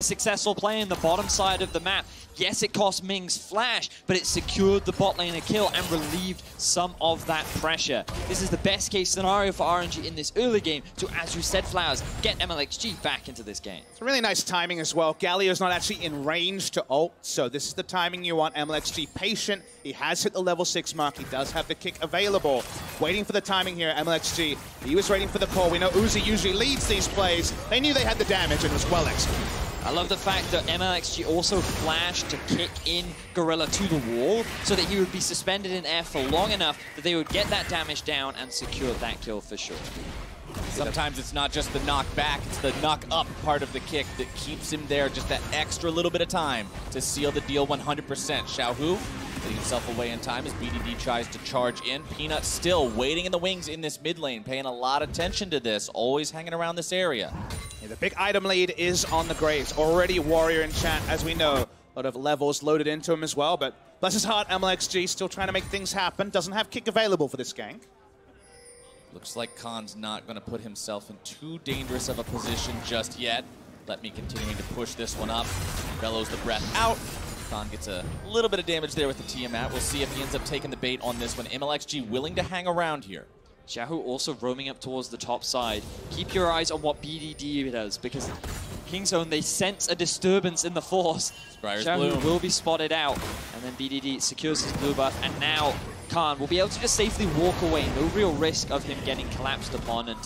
successful play in the bottom side of the map. Yes, it cost Ming's flash, but it secured the bot lane a kill and relieved some of that pressure. This is the best case scenario for RNG in this early game to, as you said, Flowers, get MLXG back into this game. It's really nice timing as well. Galio's not actually in range to ult, so this is the timing you want. MLXG patient. He has hit the level 6 mark. He does have the kick available. Waiting for the timing here, MLXG. He was waiting for the call. We know Uzi usually leads these plays. They knew they had the damage and was well executed. I love the fact that MLXG also flashed to kick in Gorilla to the wall so that he would be suspended in air for long enough that they would get that damage down and secure that kill for sure. Sometimes it's not just the knock back, it's the knock up part of the kick that keeps him there, just that extra little bit of time to seal the deal 100%. Xiaohu getting himself away in time as BDD tries to charge in. Peanut still waiting in the wings in this mid lane, paying a lot of attention to this, always hanging around this area. Yeah, the big item lead is on the Graves. Already Warrior in chat, as we know. A lot of levels loaded into him as well, but bless his heart, MLXG still trying to make things happen. Doesn't have kick available for this gank. Looks like Khan's not going to put himself in too dangerous of a position just yet. Let me continuing to push this one up. Bellows the breath out. Khan gets a little bit of damage there with the Tiamat. We'll see if he ends up taking the bait on this one. MLXG willing to hang around here. Xiaohu also roaming up towards the top side. Keep your eyes on what BDD does, because Kingzone, they sense a disturbance in the force. Xiaohu will be spotted out, and then BDD secures his blue buff, and now Khan will be able to just safely walk away. No real risk of him getting collapsed upon. And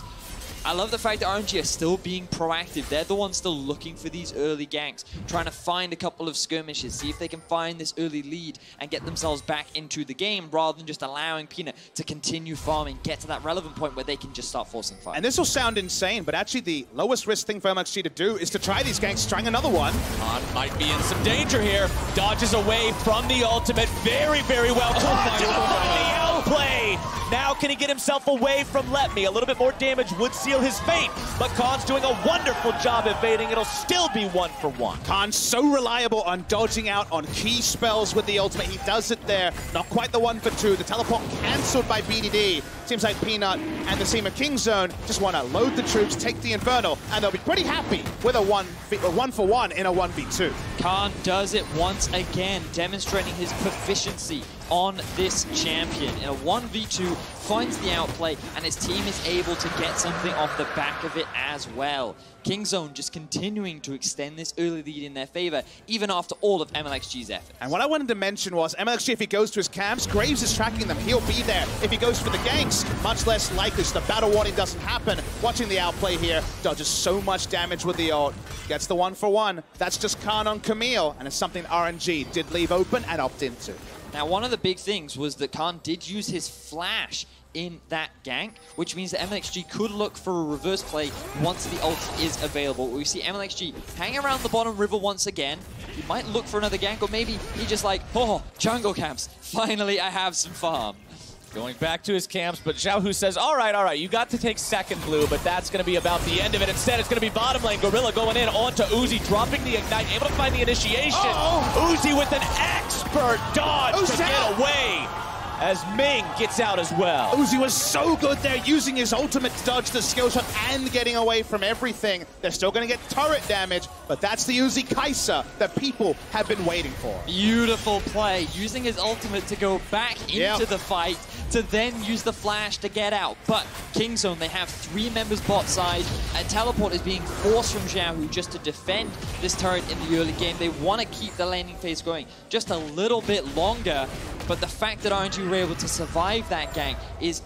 I love the fact that RNG are still being proactive. They're the ones still looking for these early ganks, trying to find a couple of skirmishes, see if they can find this early lead and get themselves back into the game, rather than just allowing Peanut to continue farming, get to that relevant point where they can just start forcing fight. And this will sound insane, but actually the lowest risk thing for MLXG to do is to try these ganks, trying another one. Khan might be in some danger here. Dodges away from the ultimate very, very well. Khan the L play. Now can he get himself away from Let Me? A little bit more damage would seal his fate, but Khan's doing a wonderful job evading. It'll still be 1-for-1. Khan's so reliable on dodging out on key spells with the ultimate. He does it there. Not quite the 1-for-2. The teleport cancelled by BDD. Seems like Peanut and the team of Kingzone just want to load the troops, take the Infernal, and they'll be pretty happy with a 1-for-1 in a 1v2. Khan does it once again, demonstrating his proficiency on this champion. In a 1v2, finds the outplay, and his team is able to get something off the back of it as well. Kingzone just continuing to extend this early lead in their favor, even after all of MLXG's effort. And what I wanted to mention was, MLXG, if he goes to his camps, Graves is tracking them. He'll be there. If he goes for the ganks, much less likely. So the battle warning doesn't happen. Watching the outplay here, dodges so much damage with the ult. Gets the 1-for-1. That's just Khan on Camille, and it's something RNG did leave open and opt into. Now, one of the big things was that Khan did use his flash in that gank, which means that MLXG could look for a reverse play once the ult is available. We see MLXG hang around the bottom river once again. He might look for another gank, or maybe he just like, oh, jungle camps. Finally, I have some farm. Going back to his camps, but Xiaohu says, all right, you got to take second blue, but that's going to be about the end of it. Instead, it's going to be bottom lane. Gorilla going in onto Uzi, dropping the Ignite, able to find the initiation. Uzi with an expert dodge to get away as Ming gets out as well. Uzi was so good there, using his ultimate to dodge the skill shot and getting away from everything. They're still going to get turret damage, but that's the Uzi Kai'Sa that people have been waiting for. Beautiful play, using his ultimate to go back into the fight, to then use the flash to get out. But Kingzone, they have 3 members bot side. A teleport is being forced from Xiaohu just to defend this turret in the early game. They want to keep the laning phase going just a little bit longer, but the fact that RNG were able to survive that gank is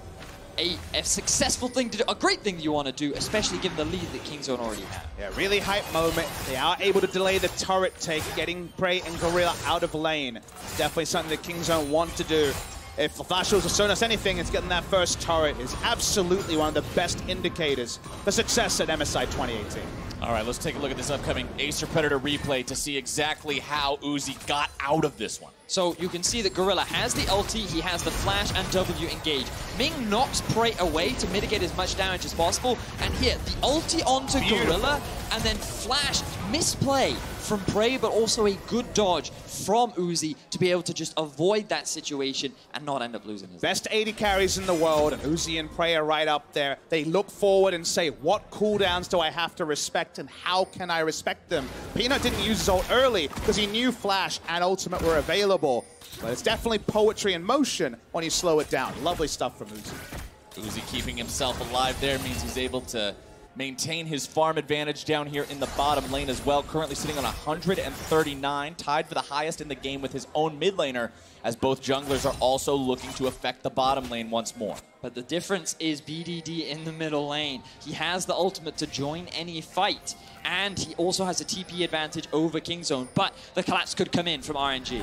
a successful thing to do, a great thing that you want to do, especially given the lead that Kingzone already had. Yeah, really hype moment. They are able to delay the turret take, getting Prey and Gorilla out of lane. Definitely something that Kingzone want to do. If the Flash has shown us anything, it's getting that first turret is absolutely one of the best indicators for success at MSI 2018. All right, let's take a look at this upcoming Acer Predator replay to see exactly how Uzi got out of this one. So you can see that Gorilla has the ulti, he has the flash and W engage. Ming knocks Prey away to mitigate as much damage as possible, and here, the ulti onto Gorilla, and then flash misplay from Prey, but also a good dodge from Uzi to be able to just avoid that situation and not end up losing his Best 80 carries in the world, and Uzi and Prey are right up there. They look forward and say, what cooldowns do I have to respect, and how can I respect them? Peanut didn't use his ult early because he knew Flash and Ultimate were available, but it's definitely poetry in motion when you slow it down. Lovely stuff from Uzi. Uzi keeping himself alive there means he's able to maintain his farm advantage down here in the bottom lane as well. Currently sitting on 139, tied for the highest in the game with his own mid laner, as both junglers are also looking to affect the bottom lane once more. But the difference is BDD in the middle lane. He has the ultimate to join any fight, and he also has a TP advantage over Kingzone, but the collapse could come in from RNG.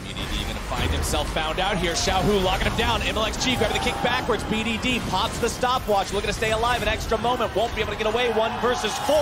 BDD gonna find himself found out here. Xiaohu locking him down. MLXG grabbing the kick backwards. BDD pops the stopwatch, looking to stay alive. An extra moment, won't be able to get away. 1 versus 4,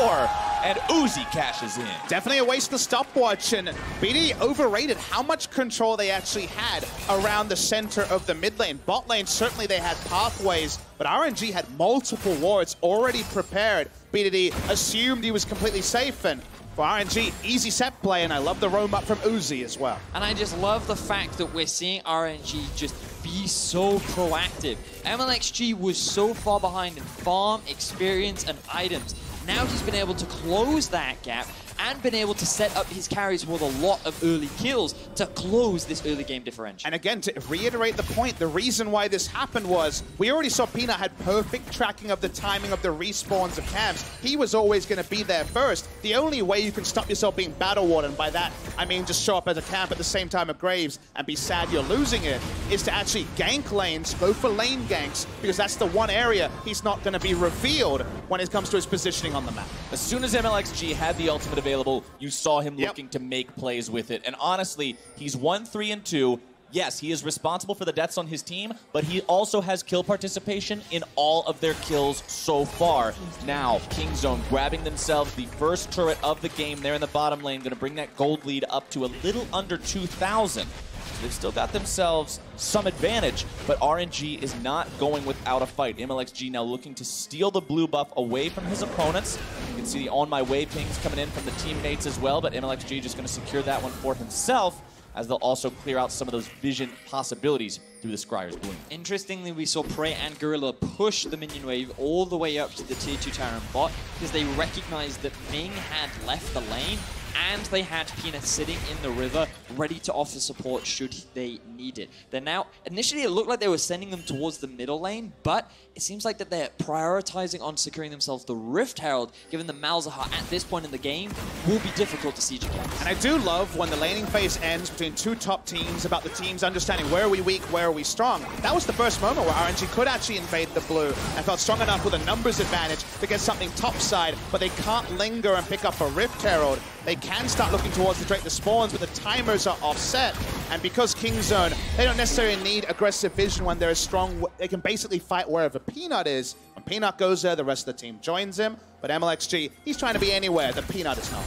and Uzi cashes in. Definitely a waste of the stopwatch, and BD overrated how much control they actually had around the center of the mid lane. Bot lane, certainly they had pathways, but RNG had multiple wards already prepared. BDD assumed he was completely safe, and for RNG, easy set play, and I love the roam up from Uzi as well. And I just love the fact that we're seeing RNG just be so proactive. MLXG was so far behind in farm, experience, and items. Now he's been able to close that gap and been able to set up his carries with a lot of early kills to close this early game differential. And again, to reiterate the point, the reason why this happened was we already saw Peanut had perfect tracking of the timing of the respawns of camps. He was always going to be there first. The only way you can stop yourself being battle warden, by that I mean just show up as a camp at the same time of Graves and be sad you're losing it, is to actually gank lanes, go for lane ganks, because that's the one area he's not going to be revealed when it comes to his positioning on the map. As soon as MLXG had the ultimate available, you saw him looking to make plays with it. And honestly, he's 1-3-2. Yes, he is responsible for the deaths on his team, but he also has kill participation in all of their kills so far. Now, Kingzone grabbing themselves the first turret of the game there in the bottom lane, going to bring that gold lead up to a little under 2,000. They've still got themselves some advantage, but RNG is not going without a fight. MLXG now looking to steal the blue buff away from his opponents. You can see the on my way pings coming in from the teammates as well, but MLXG just going to secure that one for himself, as they'll also clear out some of those vision possibilities through the Scryer's Bloom. Interestingly, we saw Prey and Gorilla push the minion wave all the way up to the tier 2 tower and bot because they recognized that Ming had left the lane and they had Peanut sitting in the river, ready to offer support should they need it. They're now, initially it looked like they were sending them towards the middle lane, but it seems like that they're prioritizing on securing themselves the Rift Herald, given the Malzahar at this point in the game will be difficult to siege against. And I do love when the laning phase ends between two top teams, about the teams understanding where are we weak, where are we strong. That was the first moment where RNG could actually invade the blue and felt strong enough with a numbers advantage to get something topside, but they can't linger and pick up a Rift Herald. They can start looking towards the Drake the spawns, but the timers are offset. And because Kingzone, they don't necessarily need aggressive vision when they're strong. They can basically fight wherever Peanut is. When Peanut goes there, the rest of the team joins him. But MLXG, he's trying to be anywhere that Peanut is not.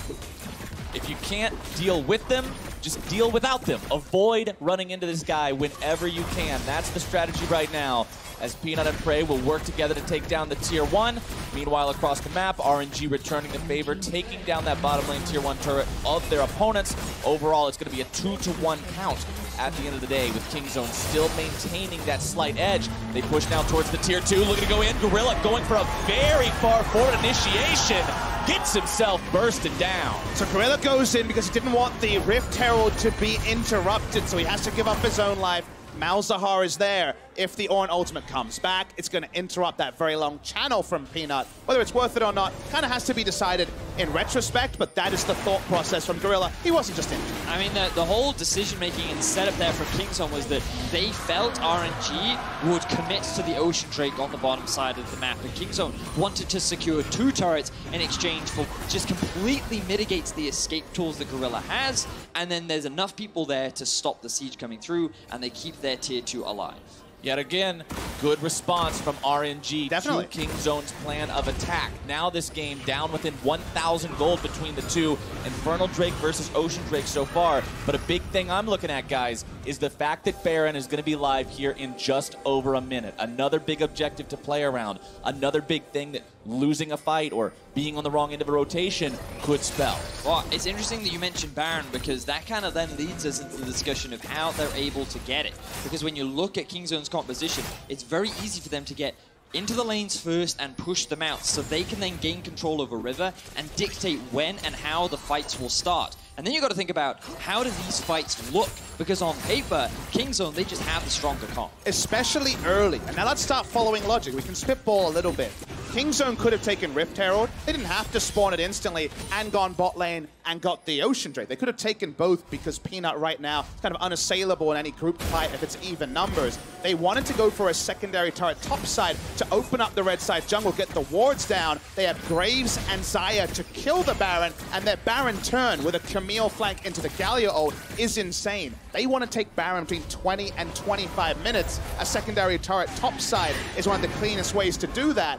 If you can't deal with them, just deal without them. Avoid running into this guy whenever you can. That's the strategy right now, as Peanut and Prey will work together to take down the tier 1. Meanwhile, across the map, RNG returning the favor, taking down that bottom lane tier 1 turret of their opponents. Overall, it's going to be a 2-to-1 count at the end of the day, with Kingzone still maintaining that slight edge. They push now towards the tier 2, looking to go in. Gorilla going for a very far forward initiation. Gets himself bursted down. So Gorilla goes in because he didn't want the Rift Herald to be interrupted, so he has to give up his own life. Malzahar is there. If the Ornn ultimate comes back, it's going to interrupt that very long channel from Peanut. Whether it's worth it or not kind of has to be decided in retrospect, but that is the thought process from Gorilla. He wasn't just injured. I mean, the whole decision-making and setup there for Kingzone was that they felt RNG would commit to the Ocean Drake on the bottom side of the map, and Kingzone wanted to secure 2 turrets in exchange for just completely mitigates the escape tools that Gorilla has, and then there's enough people there to stop the siege coming through, and they keep their tier 2 alive. Yet again, good response from RNG Definitely. to King Zone's plan of attack. Now this game down within 1,000 gold between the two. Infernal Drake versus Ocean Drake so far. But a big thing I'm looking at, guys, is the fact that Baron is going to be live here in just over a minute. Another big objective to play around. Another big thing that losing a fight or being on the wrong end of a rotation could spell. Well, it's interesting that you mentioned Baron, because that kind of then leads us into the discussion of how they're able to get it. Because when you look at King Zone's composition, it's very easy for them to get into the lanes first and push them out, so they can then gain control over River and dictate when and how the fights will start. And then you got to think about, how do these fights look? Because on paper, King Zone, they just have the stronger comp. Especially early. And now let's start following logic. We can spitball a little bit. King Zone could have taken Rift Herald. They didn't have to spawn it instantly and gone bot lane and got the Ocean Drake. They could have taken both, because Peanut right now is kind of unassailable in any group fight if it's even numbers. They wanted to go for a secondary turret topside to open up the red side jungle, get the wards down. They have Graves and Xayah to kill the Baron, and their Baron turn with a Camille flank into the Galio ult is insane. They want to take Baron between 20 and 25 minutes. A secondary turret topside is one of the cleanest ways to do that.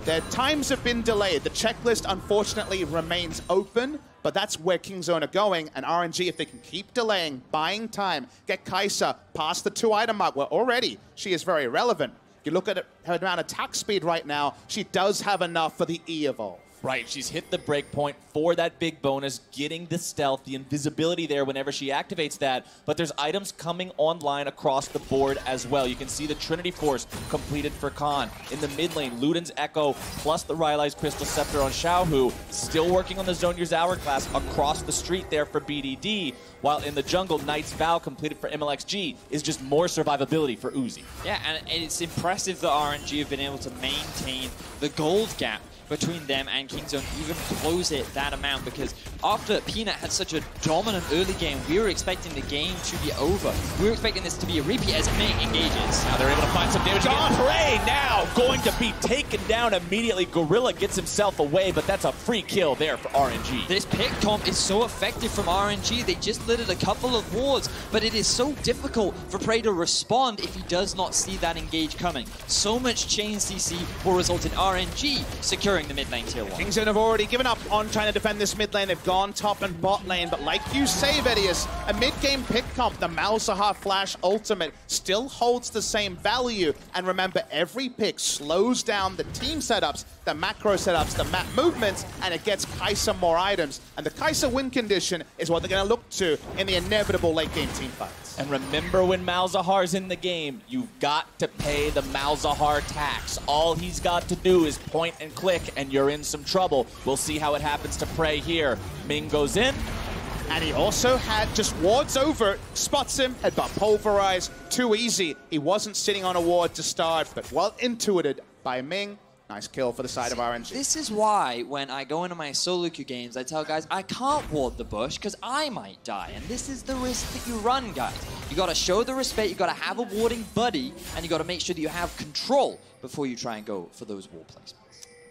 Their times have been delayed. The checklist, unfortunately, remains open, but that's where King Zone are going. And RNG, if they can keep delaying, buying time, get Kai'Sa past the 2-item mark, where already she is very relevant. You look at her amount of attack speed right now, she does have enough for the E-Evolve. Right, she's hit the breakpoint for that big bonus, getting the stealth, the invisibility there whenever she activates that, but there's items coming online across the board as well. You can see the Trinity Force completed for Khan. In the mid lane, Luden's Echo plus the Rylai's Crystal Scepter on Xiaohu, still working on the Zhonya's Hourglass across the street there for BDD, while in the jungle, Knight's Vow completed for MLXG is just more survivability for Uzi. Yeah, and it's impressive that RNG have been able to maintain the gold gap between them and King Zone, even close it that amount, because after Peanut had such a dominant early game, we were expecting the game to be over. We were expecting this to be a repeat as Ming engages. Now they're able to find some damage. Prey now going to be taken down immediately. Gorilla gets himself away, but that's a free kill there for RNG. This pick comp is so effective from RNG. They just littered a couple of wards, but it is so difficult for Prey to respond if he does not see that engage coming. So much chain CC will result in RNG securing the mid lane tier 1. King Zone have already given up on trying to defend this mid lane. They've gone top and bot lane, but like you say, Vedius, a mid-game pick comp, the Malzahar Flash ultimate, still holds the same value. And remember, every pick slows down the team setups, the macro setups, the map movements, and it gets Kai'Sa more items. And the Kai'Sa win condition is what they're going to look to in the inevitable late-game team fights. And remember, when Malzahar's in the game, you've got to pay the Malzahar tax. All he's got to do is point and click, and you're in some trouble. We'll see how it happens to Prey here. Ming goes in. And he also had just wards over, spots him, headbutt pulverize, too easy. He wasn't sitting on a ward to start, but well intuited by Ming. Nice kill for the side of RNG. This is why when I go into my solo queue games, I tell guys, I can't ward the bush because I might die. And this is the risk that you run, guys. You got to show the respect, you got to have a warding buddy, and you got to make sure that you have control before you try and go for those wall placements.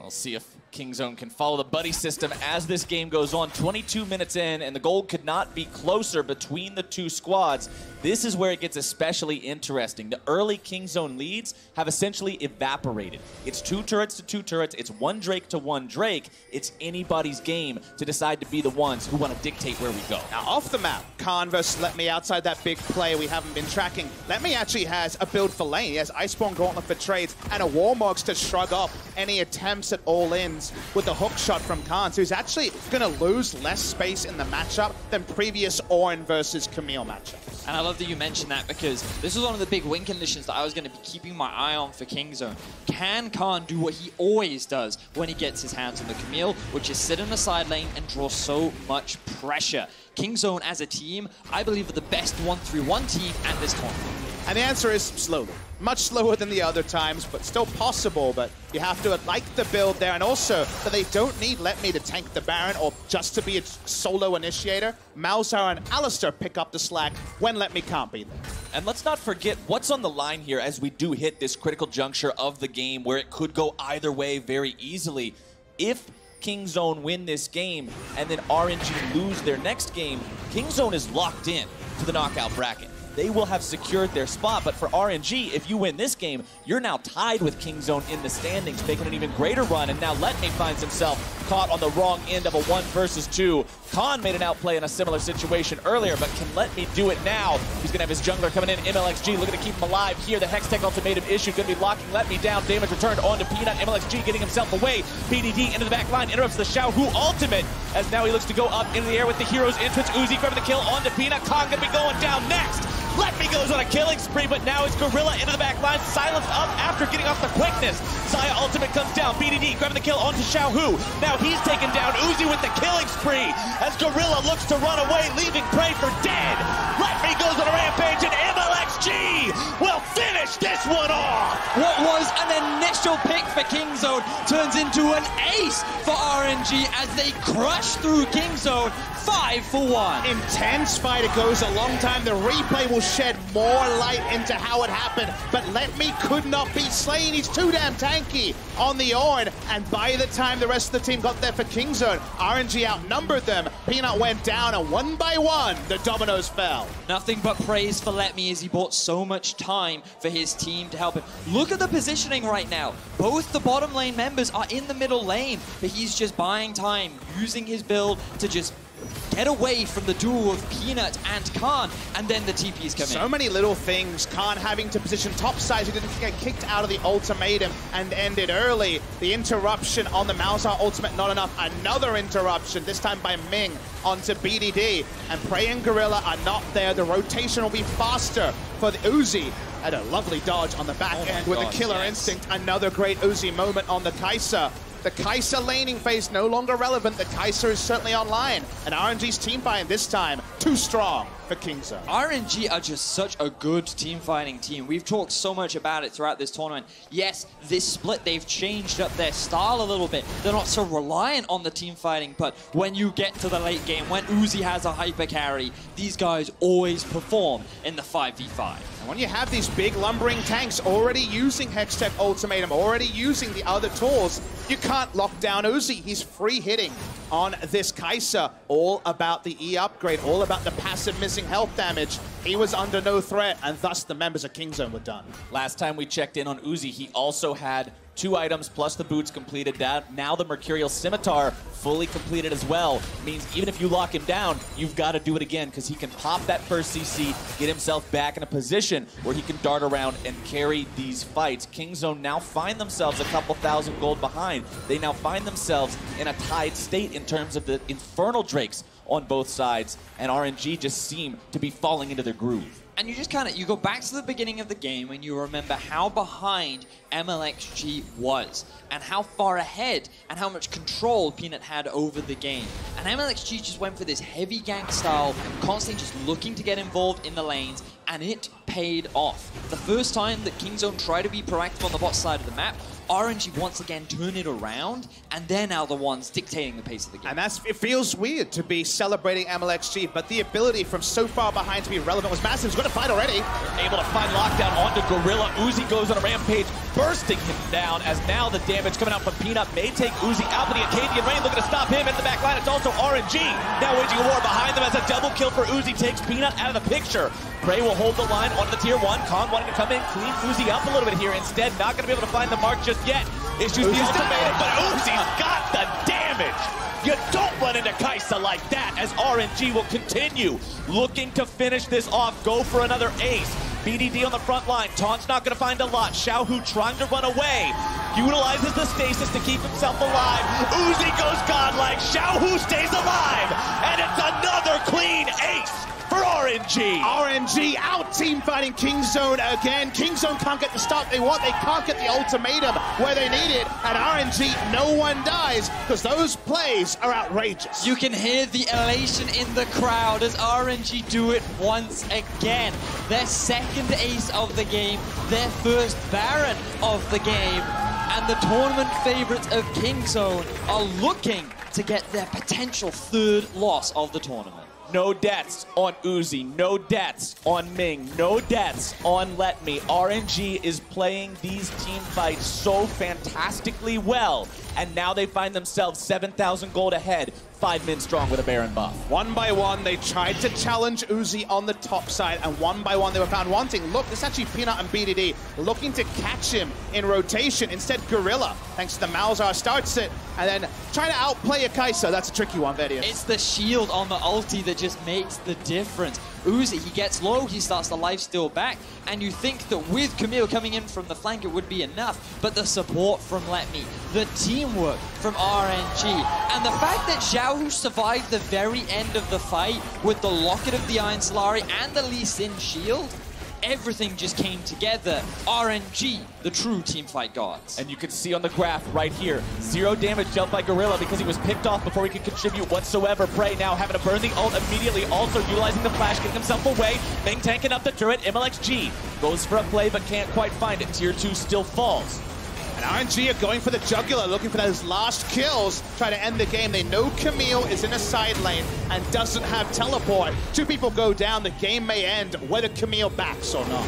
We'll see if King Zone can follow the buddy system as this game goes on. 22 minutes in, and the goal could not be closer between the two squads. This is where it gets especially interesting. The early King Zone leads have essentially evaporated. It's 2 turrets to 2 turrets. It's 1 Drake to 1 Drake. It's anybody's game to decide to be the ones who want to dictate where we go. Now, off the map, Khan versus Let Me outside that big play we haven't been tracking. Let Me actually has a build for lane. He has Iceborne Gauntlet for trades and a Warmogs to shrug off any attempts at all-ins with the hook shot from Khan. So he's actually going to lose less space in the matchup than previous Ornn versus Camille matchups. And I love that you mentioned that, because this was one of the big win conditions that I was going to be keeping my eye on for King Zone. Can Khan do what he always does when he gets his hands on the Camille, which is sit in the side lane and draw so much pressure? King Zone as a team, I believe, are the best 1-3-1 team at this tournament. And the answer is slowly. Much slower than the other times, but still possible. But you have to like the build there, and also that they don't need Let Me to tank the Baron or just to be a solo initiator. Malzahar and Alistar pick up the slack when Let Me can't be there. And let's not forget what's on the line here as we do hit this critical juncture of the game where it could go either way very easily. If King Zone win this game and then RNG lose their next game, King Zone is locked in to the knockout bracket. they will have secured their spot. But for RNG, if you win this game, you're now tied with Kingzone in the standings, making an even greater run. And now Let Me finds himself caught on the wrong end of a 1 versus 2. Khan made an outplay in a similar situation earlier, but can Let Me do it now? He's going to have his jungler coming in, MLXG, looking to keep him alive here. The Hextech ultimatum issue going to be locking Let Me down. Damage returned onto Peanut. MLXG getting himself away. BDD into the back line, interrupts the Xiaohu ultimate, as now he looks to go up into the air with the hero's entrance. Uzi grabbing the kill onto Peanut. Khan going to be going down next. Let Me goes on a killing spree, but now it's Gorilla into the back line, silenced up after getting off the quickness. Zaya ultimate comes down, BDD grabbing the kill onto Xiaohu. Now he's taken down, Uzi with the killing spree, as Gorilla looks to run away, leaving prey for dead. Let Me goes on a rampage, and MLXG will finish this one off. What was an initial pick for Kingzone turns into an ace for RNG as they crush through Kingzone 5 for 1. Intense fight. It goes a long time. The replay will shed more light into how it happened, but Let Me could not be slain. He's too damn tanky on the Ornn, and by the time the rest of the team got there for Kingzone, RNG outnumbered them. Peanut went down, and one by one, the dominoes fell. Nothing but praise for Let Me as he bought so much time for his team to help him. Look at the positioning right now. Both the bottom lane members are in the middle lane, but he's just buying time, using his build to just get away from the duel of Peanut and Khan, and then the TPs come in. So many little things. Khan having to position topside. He didn't get kicked out of the ultimatum and ended early. The interruption on the Malzahar ultimate, not enough. Another interruption, this time by Ming onto BDD. And Prey and Gorilla are not there. The rotation will be faster for the Uzi. And a lovely dodge on the back end with the killer instinct. Another great Uzi moment on the Kai'Sa. The Kai'Sa laning phase no longer relevant. The Kai'Sa is certainly online. And RNG's team fighting this time, too strong for Kingzone. RNG are just such a good team fighting team. We've talked so much about it throughout this tournament. Yes, this split, they've changed up their style a little bit. They're not so reliant on the team fighting, but when you get to the late game, when Uzi has a hyper carry, these guys always perform in the 5v5. And when you have these big lumbering tanks already using Hextech ultimatum, already using the other tools, you can't lock down Uzi. He's free hitting on this Kai'Sa. All about the E upgrade, all about the passive missing health damage. He was under no threat, and thus the members of Kingzone were done. Last time we checked in on Uzi, he also had 2 items plus the boots completed. Now the Mercurial Scimitar fully completed as well. Means even if you lock him down, you've got to do it again, because he can pop that first CC, get himself back in a position where he can dart around and carry these fights. Kingzone now find themselves a couple thousand gold behind. They now find themselves in a tied state in terms of the Infernal Drakes on both sides, and RNG just seem to be falling into their groove. And you just you go back to the beginning of the game and you remember how behind MLXG was and how far ahead and how much control Peanut had over the game. And MLXG just went for this heavy gank style, constantly just looking to get involved in the lanes, and it paid off. The first time that Kingzone tried to be proactive on the bot side of the map, RNG once again turn it around, and they're now the ones dictating the pace of the game. And it feels weird to be celebrating MLXG, but the ability from so far behind to be relevant was massive. He's going to fight already. Able to find lockdown onto Gorilla. Uzi goes on a rampage, bursting him down, as now the damage coming out from Peanut may take Uzi out, but the Acadian Rain looking to stop him in the back line. It's also RNG now waging a war behind them as a double kill for Uzi takes Peanut out of the picture. Prey will hold the line onto the tier 1. Khan wanting to come in, clean Uzi up a little bit here. Instead, not going to be able to find the mark just yet. Issues the ultimatum, but Uzi's got the damage. You don't run into Kai'Sa like that, as RNG will continue looking to finish this off, go for another ace. BDD on the front line. Taunt's not going to find a lot. Xiaohu trying to run away. Utilizes the stasis to keep himself alive. Uzi goes godlike. Xiaohu stays alive. And it's another clean ace for RNG. RNG out team fighting Kingzone again. Kingzone can't get the start they want. They can't get the ultimatum where they need it. And RNG, no one dies, because those plays are outrageous. You can hear the elation in the crowd as RNG do it once again. Their second ace of the game, their first Baron of the game, and the tournament favorites of Kingzone are looking to get their potential third loss of the tournament. No deaths on Uzi, no deaths on Ming, no deaths on Let Me. RNG is playing these team fights so fantastically well, and now they find themselves 7,000 gold ahead, 5 men strong with a Baron buff. One by one, they tried to challenge Uzi on the top side, and one by one they were found wanting. Look, this is actually Peanut and BDD looking to catch him in rotation. Instead, Gorilla, thanks to the Malzahar, starts it, and then trying to outplay a Kai'Sa. That's a tricky one, Vedius. It's the shield on the ulti that just makes the difference. Uzi, he gets low, he starts the lifesteal back, and you think that with Camille coming in from the flank it would be enough, but the support from Let Me, the teamwork from RNG, and the fact that Xiaohu survived the very end of the fight with the Locket of the Iron Solari and the Lee Sin shield, everything just came together. RNG, the true teamfight gods. And you can see on the graph right here, 0 damage dealt by Gorilla because he was picked off before he could contribute whatsoever. Prey now having to burn the ult immediately, also utilizing the flash, getting himself away. Ming tanking up the turret. MLXG goes for a play but can't quite find it. Tier 2 still falls. And RNG are going for the jugular, looking for those last kills, try to end the game. They know Camille is in a side lane and doesn't have teleport. 2 people go down, the game may end, whether Camille backs or not.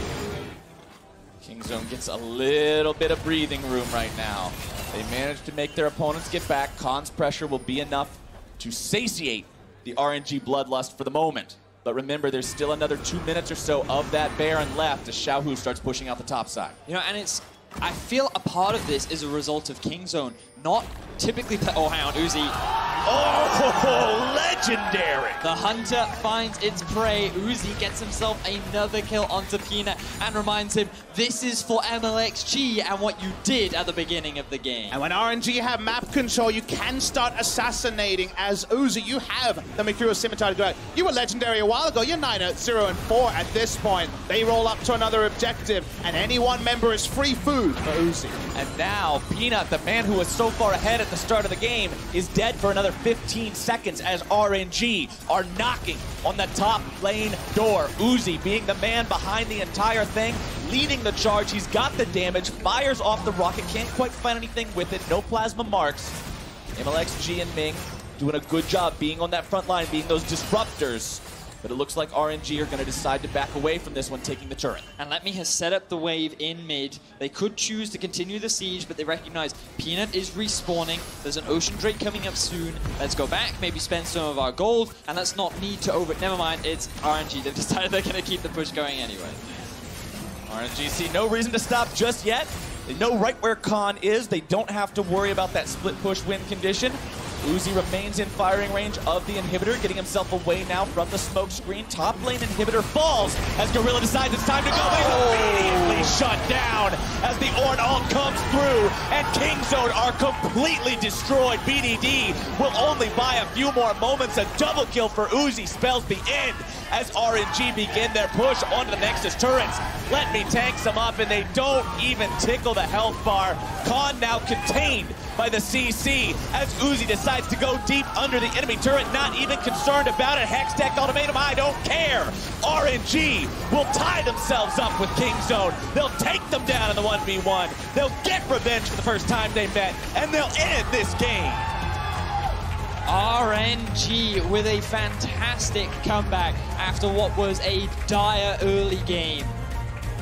Kingzone gets a little bit of breathing room right now. They managed to make their opponents get back. Khan's pressure will be enough to satiate the RNG bloodlust for the moment. But remember, there's still another 2 minutes or so of that Baron left as Xiaohu starts pushing out the top side. You know, and I feel a part of this is a result of Kingzone not typically oh, hang on, Uzi. Oh, legendary! The hunter finds its prey. Uzi gets himself another kill onto Peanut and reminds him, this is for MLXG and what you did at the beginning of the game. And when RNG have map control, you can start assassinating. As Uzi, you have the Mercurial Scimitar to go out. You were legendary a while ago. You're 9-0-4 at this point. They roll up to another objective, and any one member is free food for Uzi. And now, Peanut, the man who was so far ahead at the start of the game, is dead for another 15 seconds as RNG are knocking on the top lane door. Uzi being the man behind the entire thing, leading the charge. He's got the damage, fires off the rocket, can't quite find anything with it, no plasma marks. MLXG and Ming doing a good job being on that front line, being those disruptors. But it looks like RNG are going to decide to back away from this one, taking the turret. And Let Me has set up the wave in mid. They could choose to continue the siege, but they recognize Peanut is respawning. There's an Ocean Drake coming up soon. Let's go back, maybe spend some of our gold, and let's not need to never mind, it's RNG. They've decided they're going to keep the push going anyway. RNG see no reason to stop just yet. They know right where Khan is. They don't have to worry about that split push win condition. Uzi remains in firing range of the inhibitor, getting himself away now from the smoke screen. Top lane inhibitor falls as Gorilla decides it's time to go. They immediately shut down as the Ornn ult comes through, and Kingzone are completely destroyed. BDD will only buy a few more moments. A double kill for Uzi spells the end as RNG begin their push onto the Nexus turrets. Let Me tanks them up, and they don't even tickle the health bar. Khan now contained by the CC as Uzi decides to go deep under the enemy turret, not even concerned about it. Hextech ultimatum, I don't care. RNG will tie themselves up with Kingzone. They'll take them down in the 1v1. They'll get revenge for the first time they met, and they'll end this game. RNG with a fantastic comeback after what was a dire early game.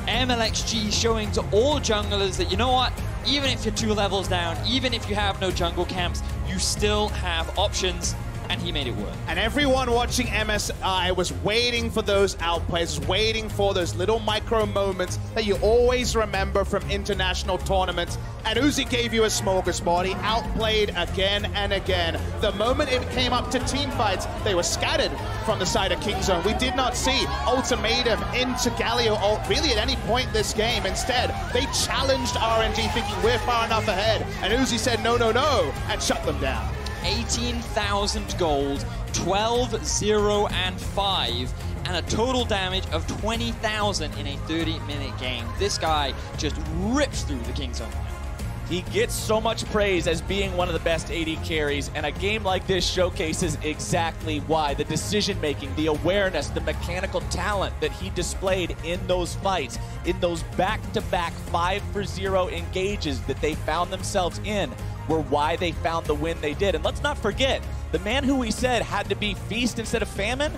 MLXG showing to all junglers that, you know what, even if you're 2 levels down, even if you have no jungle camps, you still have options, and he made it work. And everyone watching MSI was waiting for those outplays, waiting for those little micro moments that you always remember from international tournaments. And Uzi gave you a smorgasbord. He outplayed again and again. The moment it came up to team fights, they were scattered from the side of Kingzone. We did not see ultimatum into Galio ult really at any point this game. Instead, they challenged RNG thinking we're far enough ahead. And Uzi said no, no, no, and shut them down. 18,000 gold, 12, 0, and 5, and a total damage of 20,000 in a 30-minute game. This guy just rips through the Kingzone line. He gets so much praise as being one of the best AD carries, and a game like this showcases exactly why. The decision-making, the awareness, the mechanical talent that he displayed in those fights, in those back-to-back 5-for-0 engages that they found themselves in, were why they found the win they did. And let's not forget, the man who we said had to be feast instead of famine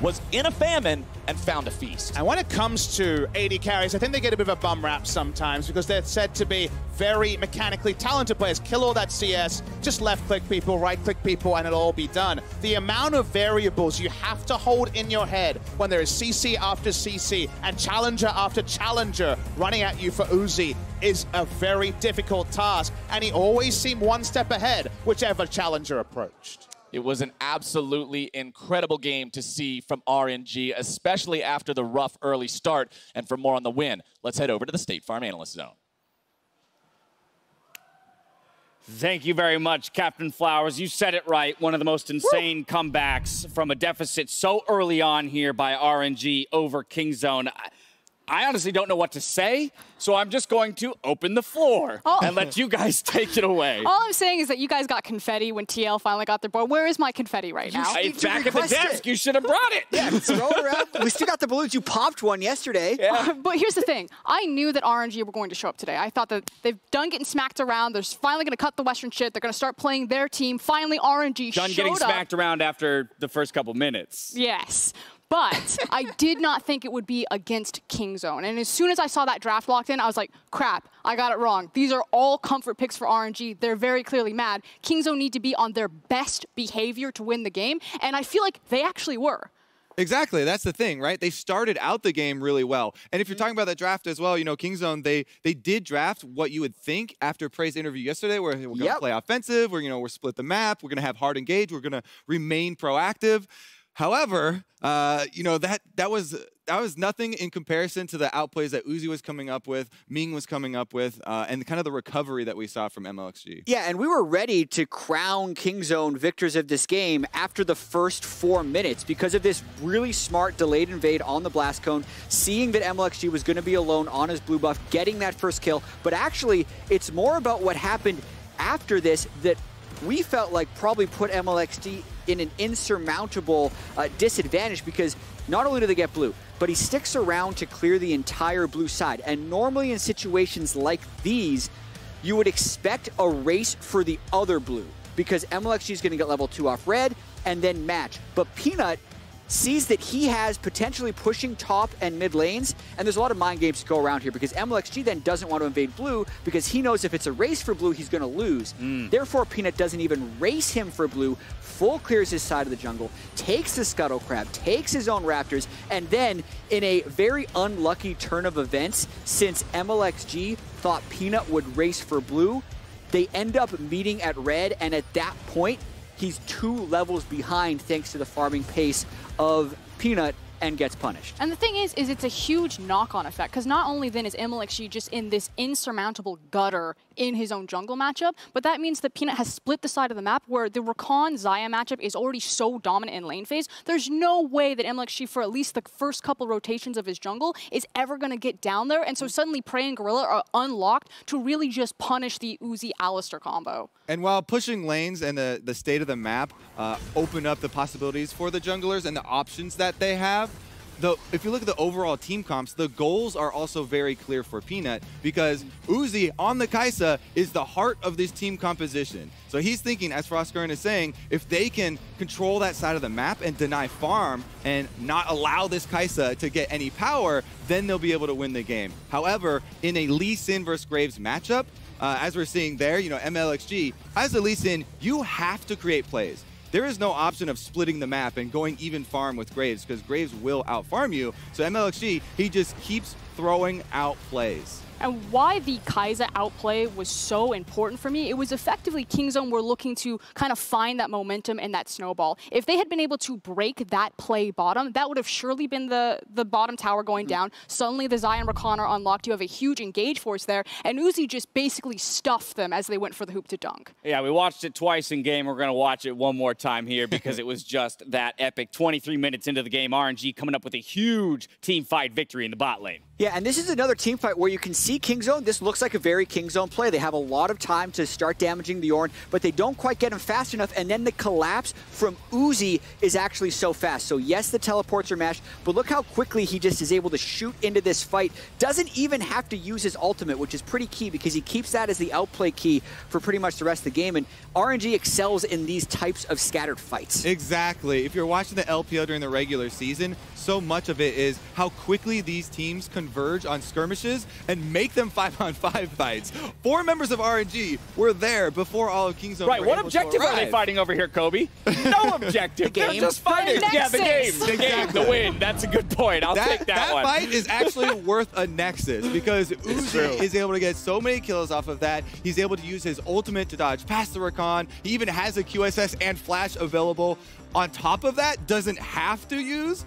was in a famine and found a feast. And when it comes to AD carries, I think they get a bit of a bum rap sometimes because they're said to be very mechanically talented players. Kill all that CS, just left-click people, right-click people, and it'll all be done. The amount of variables you have to hold in your head when there is CC after CC and challenger after challenger running at you for Uzi is a very difficult task, and he always seemed one step ahead, whichever challenger approached. It was an absolutely incredible game to see from RNG, especially after the rough early start. And for more on the win, let's head over to the State Farm Analyst Zone. Thank you very much, Captain Flowers. You said it right. One of the most insane comebacks from a deficit so early on here by RNG over Kingzone. I honestly don't know what to say, so I'm just going to open the floor and let you guys take it away. All I'm saying is that you guys got confetti when TL finally got their board. Where is my confetti right now? It's back at the desk. You should have brought it. Yeah, throw it around. We still got the balloons. You popped one yesterday. Yeah. But here's the thing. I knew that RNG were going to show up today. I thought that they've done getting smacked around. They're finally going to cut the Western shit. They're going to start playing their team. Finally, RNG showed up. Done getting smacked around after the first couple minutes. Yes. But I did not think it would be against Kingzone. And as soon as I saw that draft locked in, I was like, crap, I got it wrong. These are all comfort picks for RNG. They're very clearly mad. Kingzone need to be on their best behavior to win the game. And I feel like they actually were. Exactly. That's the thing, right? They started out the game really well. And if you're talking about that draft as well, you know, Kingzone, they did draft what you would think after Prey's interview yesterday, where we're going to play offensive, we're split the map, we're going to have hard engage, we're going to remain proactive. However, you know, that was nothing in comparison to the outplays that Uzi was coming up with, Ming was coming up with, and kind of the recovery that we saw from MLXG. Yeah, and we were ready to crown Kingzone victors of this game after the first 4 minutes because of this really smart delayed invade on the blast cone, seeing that MLXG was going to be alone on his blue buff, getting that first kill. But actually, it's more about what happened after this that we felt like probably put MLXG in an insurmountable disadvantage because not only do they get blue, but he sticks around to clear the entire blue side. And normally in situations like these, you would expect a race for the other blue because MLXG is going to get level 2 off red and then match. But Peanut sees that he has potentially pushing top and mid lanes, and there's a lot of mind games to go around here because MLXG then doesn't want to invade blue because he knows if it's a race for blue, he's going to lose. Therefore, Peanut doesn't even race him for blue, full clears his side of the jungle, takes the Scuttle Crab, takes his own Raptors, and then in a very unlucky turn of events, since MLXG thought Peanut would race for blue, they end up meeting at red, and at that point, he's 2 levels behind thanks to the farming pace of Peanut and gets punished. And the thing is it's a huge knock-on effect because not only then is MLXG just in this insurmountable gutter in his own jungle matchup, but that means that Peanut has split the side of the map where the Rakan Xayah matchup is already so dominant in lane phase. There's no way that MLXG for at least the first couple rotations of his jungle is ever going to get down there, and so suddenly Prey and Gorilla are unlocked to really just punish the Uzi Alistair combo. And while pushing lanes and the state of the map open up the possibilities for the junglers and the options that they have, if you look at the overall team comps, the goals are also very clear for Peanut because Uzi on the Kai'Sa is the heart of this team composition. So he's thinking, as Frostgurn is saying, if they can control that side of the map and deny farm and not allow this Kai'Sa to get any power, then they'll be able to win the game. However, in a Lee Sin versus Graves matchup, as we're seeing there, you know, MLXG, as a Lee Sin, you have to create plays. There is no option of splitting the map and going even farm with Graves because Graves will out-farm you. So MLXG, he just keeps throwing out plays. And why the Kai'Sa outplay was so important for me, it was effectively Kingzone were looking to kind of find that momentum and that snowball. If they had been able to break that play bottom, that would have surely been the bottom tower going down. Suddenly the Xayah and Rakan are unlocked. You have a huge engage force there, and Uzi just basically stuffed them as they went for the hoop to dunk. Yeah, we watched it twice in game. We're going to watch it one more time here because it was just that epic. 23 minutes into the game, RNG coming up with a huge team fight victory in the bot lane. Yeah, and this is another team fight where you can see see Kingzone, this looks like a very Kingzone play. They have a lot of time to start damaging the Ornn, but they don't quite get him fast enough, and then the collapse from Uzi is actually so fast. So yes, the teleports are mashed, but look how quickly he just is able to shoot into this fight. Doesn't even have to use his ultimate, which is pretty key because he keeps that as the outplay key for pretty much the rest of the game, and RNG excels in these types of scattered fights. Exactly. If you're watching the LPL during the regular season, so much of it is how quickly these teams converge on skirmishes and make them 5-on-5 fights. 4 members of RNG were there before all of Kingzone. Right, what objective are they fighting over here, Kobe? No objective. They're just fighting. Yeah, the game. The game, the win. That's a good point. I'll take that one. That fight is actually worth a Nexus because Uzi is able to get so many kills off of that. He's able to use his ultimate to dodge past the Rakan. He even has a QSS and Flash available. On top of that, doesn't have to use,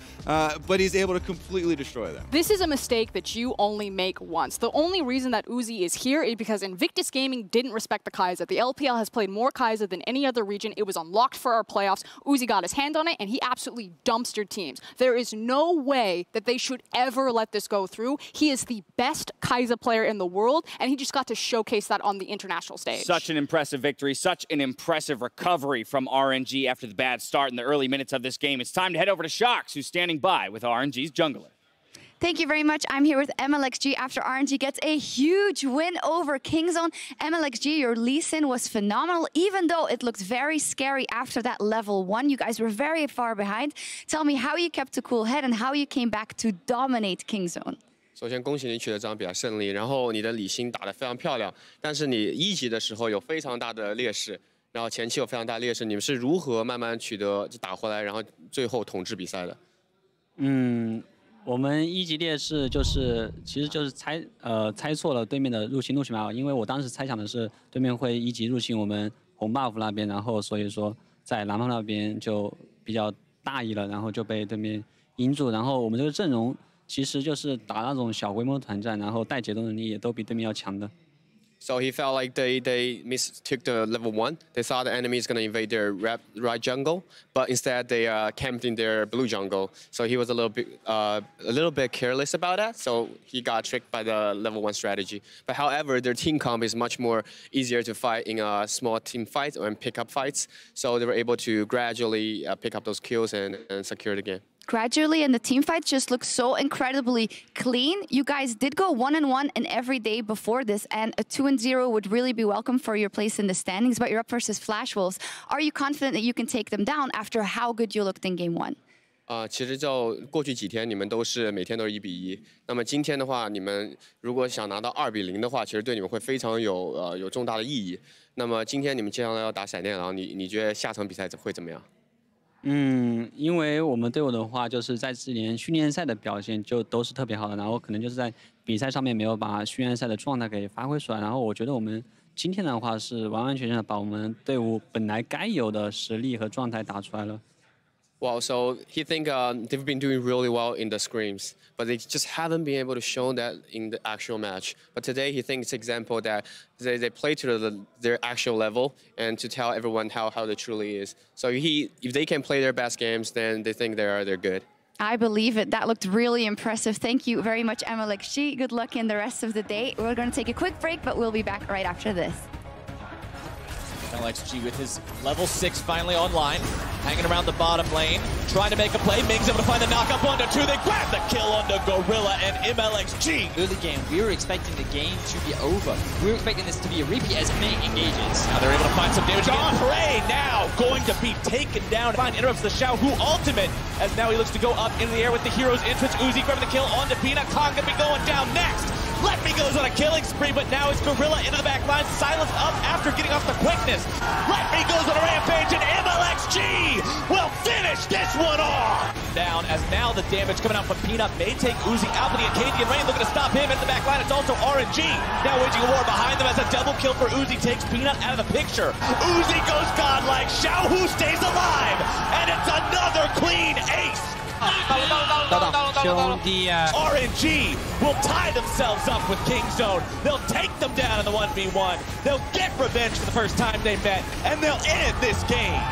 but he's able to completely destroy them. This is a mistake that you only make once. The only reason that Uzi is here is because Invictus Gaming didn't respect the Kai'Sa. The LPL has played more Kai'Sa than any other region. It was unlocked for our playoffs. Uzi got his hand on it, and he absolutely dumpstered teams. There is no way that they should ever let this go through. He is the best Kai'Sa player in the world, and he just got to showcase that on the international stage. Such an impressive victory, such an impressive recovery from RNG after the bad start in the early minutes of this game. It's time to head over to Shox, who's standing by with RNG's jungler. Thank you very much. I'm here with MLXG after RNG gets a huge win over Kingzone. MLXG, your Lee Sin was phenomenal, even though it looked very scary after that level 1. You guys were very far behind. Tell me how you kept a cool head and how you came back to dominate Kingzone. 首先，恭喜你取得这场比赛胜利。然后你的李信打得非常漂亮，但是你一级的时候有非常大的劣势。 然后前期有非常大劣势，你们是如何慢慢取得打回来，然后最后统治比赛的？我们一级劣势其实就是猜错了对面的入侵路线嘛，因为我当时猜想的是对面会一级入侵我们红 buff 那边，然后所以说在蓝方那边就比较大意了，然后就被对面阴住，然后我们这个阵容其实就是打那种小规模团战，然后带节奏能力也都比对面要强的。 So he felt like they mistook the level 1. They thought the enemy is going to invade their right jungle, but instead they camped in their blue jungle. So he was a little bit careless about that. So he got tricked by the level 1 strategy. But however, their team comp is much more easier to fight in a small team fight or in pickup fights. So they were able to gradually pick up those kills and secure the game. Gradually, and the team fights just look so incredibly clean. You guys did go 1-1 in every day before this, and a 2-0 would really be welcome for your place in the standings, but you're up versus Flash Wolves. Are you confident that you can take them down after how good you looked in Game 1? 其实就过去几天，你们每天都是1比1。那么今天的话，你们如果想拿到2比0的话，其实对你们会非常有重大的意义。那么今天你们接下来要打闪电狼，你觉得下场比赛会怎么样？ 因为我们队伍的话，就是在之前训练赛的表现就都是特别好的，然后可能就是在比赛上面没有把训练赛的状态给发挥出来。然后我觉得我们今天的话是完完全全的把我们队伍本来该有的实力和状态打出来了。 Well, so he think they've been doing really well in the scrims, but they just haven't been able to show that in the actual match. But today he thinks it's example that they play to their actual level and to tell everyone how they truly is. So if they can play their best games, then they think they're good. I believe it. That looked really impressive. Thank you very much, MLXG. Good luck in the rest of the day. We're going to take a quick break, but we'll be back right after this. MLXG with his level 6 finally online, hanging around the bottom lane, trying to make a play. Ming's able to find the knock-up onto 2. They grab the kill onto Gorilla and MLXG. Early game, we were expecting the game to be over. We were expecting this to be a repeat as Ming engages. Now they're able to find some damage. John Prey now going to be taken down. Find interrupts the Xiaohu ultimate as now he looks to go up into the air with the hero's entrance. Uzi grabbing the kill onto Peanut. Kong gonna be going down next. Let Me goes on a killing spree, but now it's Gorilla into the back line. Silence up after getting off the quickness. Let Me goes on a rampage, and MLXG will finish this one off. Down as now the damage coming out from Peanut may take Uzi out, but the Acadian Rain looking to stop him in the back line. It's also RNG now waging a war behind them as a double kill for Uzi takes Peanut out of the picture. Uzi goes godlike. Xiaohu stays alive, and it's another clean ace. RNG will tie themselves up with Kingzone. They'll take them down in the 1v1. They'll get revenge for the first time they met, and they'll end this game.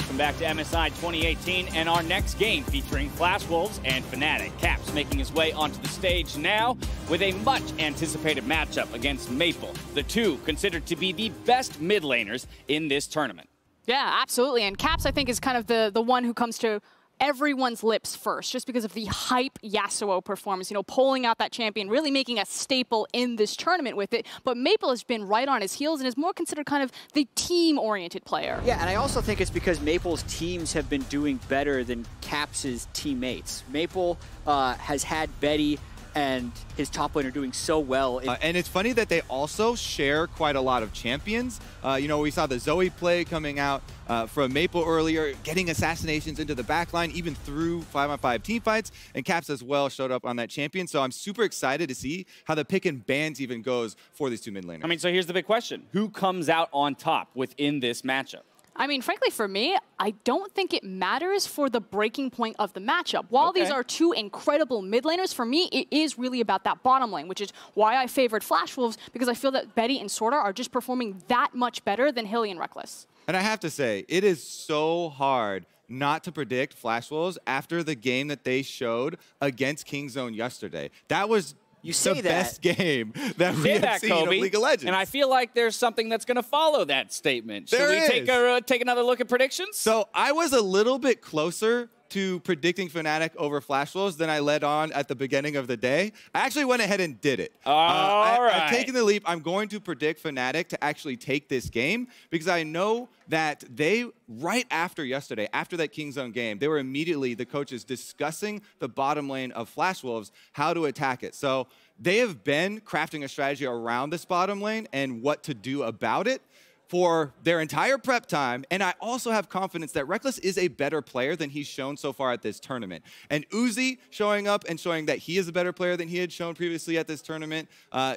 Welcome back to MSI 2018 and our next game featuring Flash Wolves and Fnatic. Caps making his way onto the stage now with a much anticipated matchup against Maple, the two considered to be the best mid laners in this tournament. Yeah, absolutely. And Caps, I think, is kind of the one who comes to everyone's lips first, just because of the hype Yasuo performance, you know, pulling out that champion, really making a staple in this tournament with it. But Maple has been right on his heels and is more considered kind of the team-oriented player. Yeah, and I also think it's because Maple's teams have been doing better than Caps' teammates. Maple has had Betty and his top lane are doing so well. And it's funny that they also share quite a lot of champions. You know, we saw the Zoe play coming out from Maple earlier, getting assassinations into the backline, even through 5-on-5 teamfights, and Caps as well showed up on that champion. So I'm super excited to see how the pick and bans even goes for these two mid laners. I mean, so here's the big question. Who comes out on top within this matchup? I mean, frankly, for me, I don't think it matters for the breaking point of the matchup. While these are two incredible mid laners, for me, it is really about that bottom lane, which is why I favored Flash Wolves, because I feel that Betty and Sorta are just performing that much better than Hilly and Reckless. And I have to say, it is so hard not to predict Flash Wolves after the game that they showed against Kingzone yesterday. That was the best game that we have seen of League of Legends. And I feel like there's something that's going to follow that statement. Should we take another look at predictions? So I was a little bit closer to predicting Fnatic over Flash Wolves than I led on at the beginning of the day. I actually went ahead and did it. I've taken the leap. I'm going to predict Fnatic to actually take this game because I know that they, right after yesterday, after that Kingzone game, they were immediately, the coaches, discussing the bottom lane of Flash Wolves, how to attack it. So they have been crafting a strategy around this bottom lane and what to do about it for their entire prep time, and I also have confidence that Reckless is a better player than he's shown so far at this tournament. And Uzi showing up and showing that he is a better player than he had shown previously at this tournament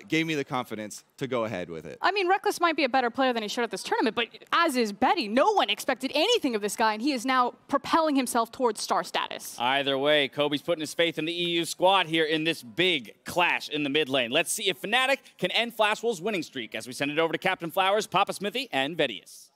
gave me the confidence to go ahead with it. I mean, Reckless might be a better player than he showed at this tournament, but as is Betty, no one expected anything of this guy, and he is now propelling himself towards star status. Either way, Kobe's putting his faith in the EU squad here in this big clash in the mid lane. Let's see if Fnatic can end Flash Wolves' winning streak as we send it over to Captain Flowers, Papa Smithy, and Vedius.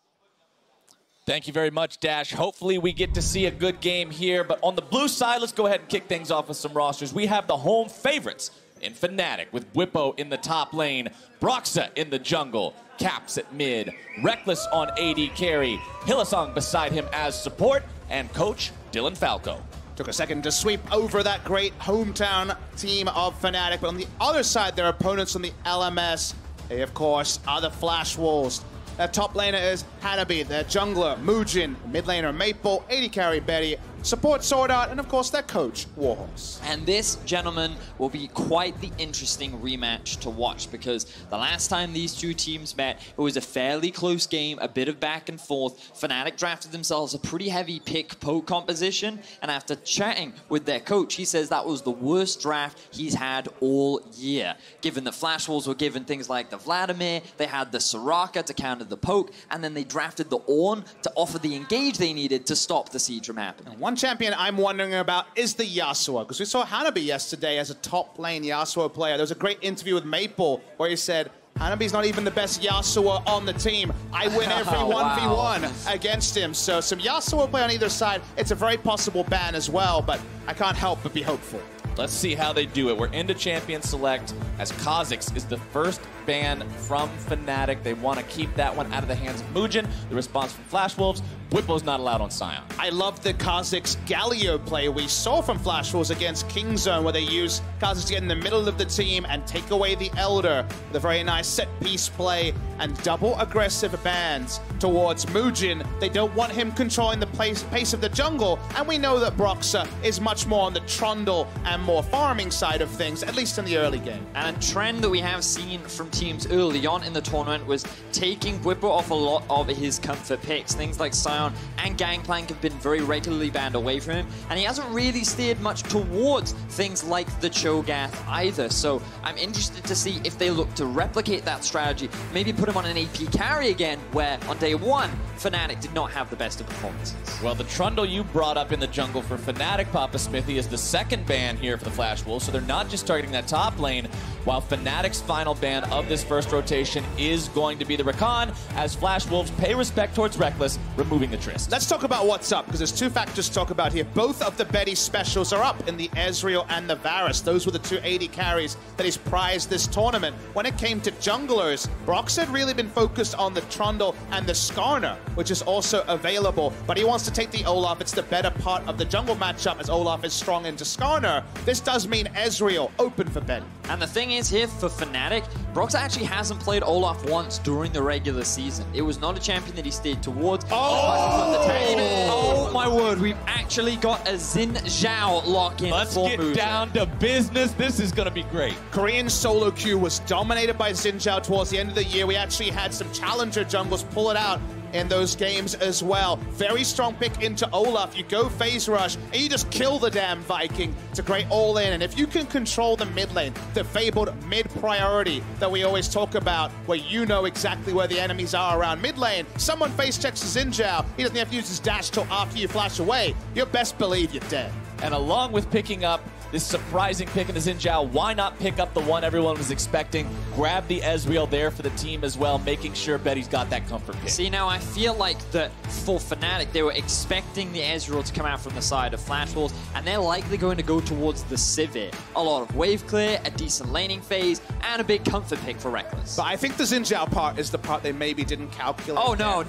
Thank you very much, Dash. Hopefully we get to see a good game here, but on the blue side, let's go ahead and kick things off with some rosters. We have the home favorites in Fnatic with Whippo in the top lane, Broxa in the jungle, Caps at mid, Reckless on AD carry, Hylissang beside him as support, and Coach Dylan Falco. Took a second to sweep over that great hometown team of Fnatic, but on the other side, their opponents on the LMS, they of course are the Flash Wolves. Their top laner is Hanabi, their jungler Mujin, mid laner Maple, AD carry Betty, support Sword Art, and of course their coach, Warhorse. And this, gentlemen, will be quite the interesting rematch to watch because the last time these two teams met, it was a fairly close game, a bit of back and forth. Fnatic drafted themselves a pretty heavy pick-poke composition, and after chatting with their coach, he says that was the worst draft he's had all year. Given that Flash Wolves were given things like the Vladimir, they had the Soraka to counter the poke, and then they drafted the Ornn to offer the engage they needed to stop the siege from happening. One champion I'm wondering about is the Yasuo, because we saw Hanabi yesterday as a top lane Yasuo player. There was a great interview with Maple where he said, Hanabi's not even the best Yasuo on the team. I win every 1v1 against him. So some Yasuo play on either side. It's a very possible ban as well, but I can't help but be hopeful. Let's see how they do it. We're into Champion Select as Kha'Zix is the first ban from Fnatic. They want to keep that one out of the hands of Mujin. The response from Flash Wolves, Whippo's not allowed on Sion. I love the Kha'Zix Galio play we saw from Flash Wolves against Kingzone, where they use Kha'Zix to get in the middle of the team and take away the Elder. The very nice set-piece play and double aggressive bans towards Mujin. They don't want him controlling the pace of the jungle, and we know that Broxa is much more on the Trundle and more farming side of things, at least in the early game. And a trend that we have seen from teams early on in the tournament was taking Whippo off a lot of his comfort picks. Things like Sion and Gangplank have been very regularly banned away from him, and he hasn't really steered much towards things like the Cho'Gath either. So I'm interested to see if they look to replicate that strategy, maybe put him on an AP carry again, where on day day one, Fnatic did not have the best of performances. Well, the Trundle you brought up in the jungle for Fnatic, Papa Smithy, is the second ban here for the Flash Wolves, so they're not just targeting that top lane, while Fnatic's final ban of this first rotation is going to be the Rakan, as Flash Wolves pay respect towards Reckless, removing the Trist. Let's talk about what's up, because there's two factors to talk about here. Both of the Betty specials are up in the Ezreal and the Varus. Those were the two 80 carries that he's prized this tournament. When it came to junglers, Brox had really been focused on the Trundle and the Skarner, which is also available, but he wants to take the Olaf. It's the better part of the jungle matchup, as Olaf is strong into Skarner. This does mean Ezreal open for Betty. And the thing is here for Fnatic, Brox actually hasn't played Olaf once during the regular season. It was not a champion that he steered towards. Oh my word, we've actually got a Xin Zhao lock-in. Let's get down to business. This is going to be great. Korean solo queue was dominated by Xin Zhao towards the end of the year. We actually had some challenger jungles pull it out in those games as well. Very strong pick into Olaf. You go phase rush, and you just kill the damn Viking. It's a great all-in, and if you can control the mid lane, the fabled mid-priority that we always talk about, where you know exactly where the enemies are around mid lane, someone face checks Xin Zhao, he doesn't have to use his dash till after you flash away. You best believe you're dead. And along with picking up this surprising pick in the Xin Zhao, why not pick up the one everyone was expecting? Grab the Ezreal there for the team as well, making sure Betty's got that comfort pick. See, now I feel like that for Fnatic, they were expecting the Ezreal to come out from the side of Flash Wolves, and they're likely going to go towards the Sivir. A lot of wave clear, a decent laning phase, and a big comfort pick for Reckless. But I think the Xin Zhao part is the part they maybe didn't calculate. Oh, no.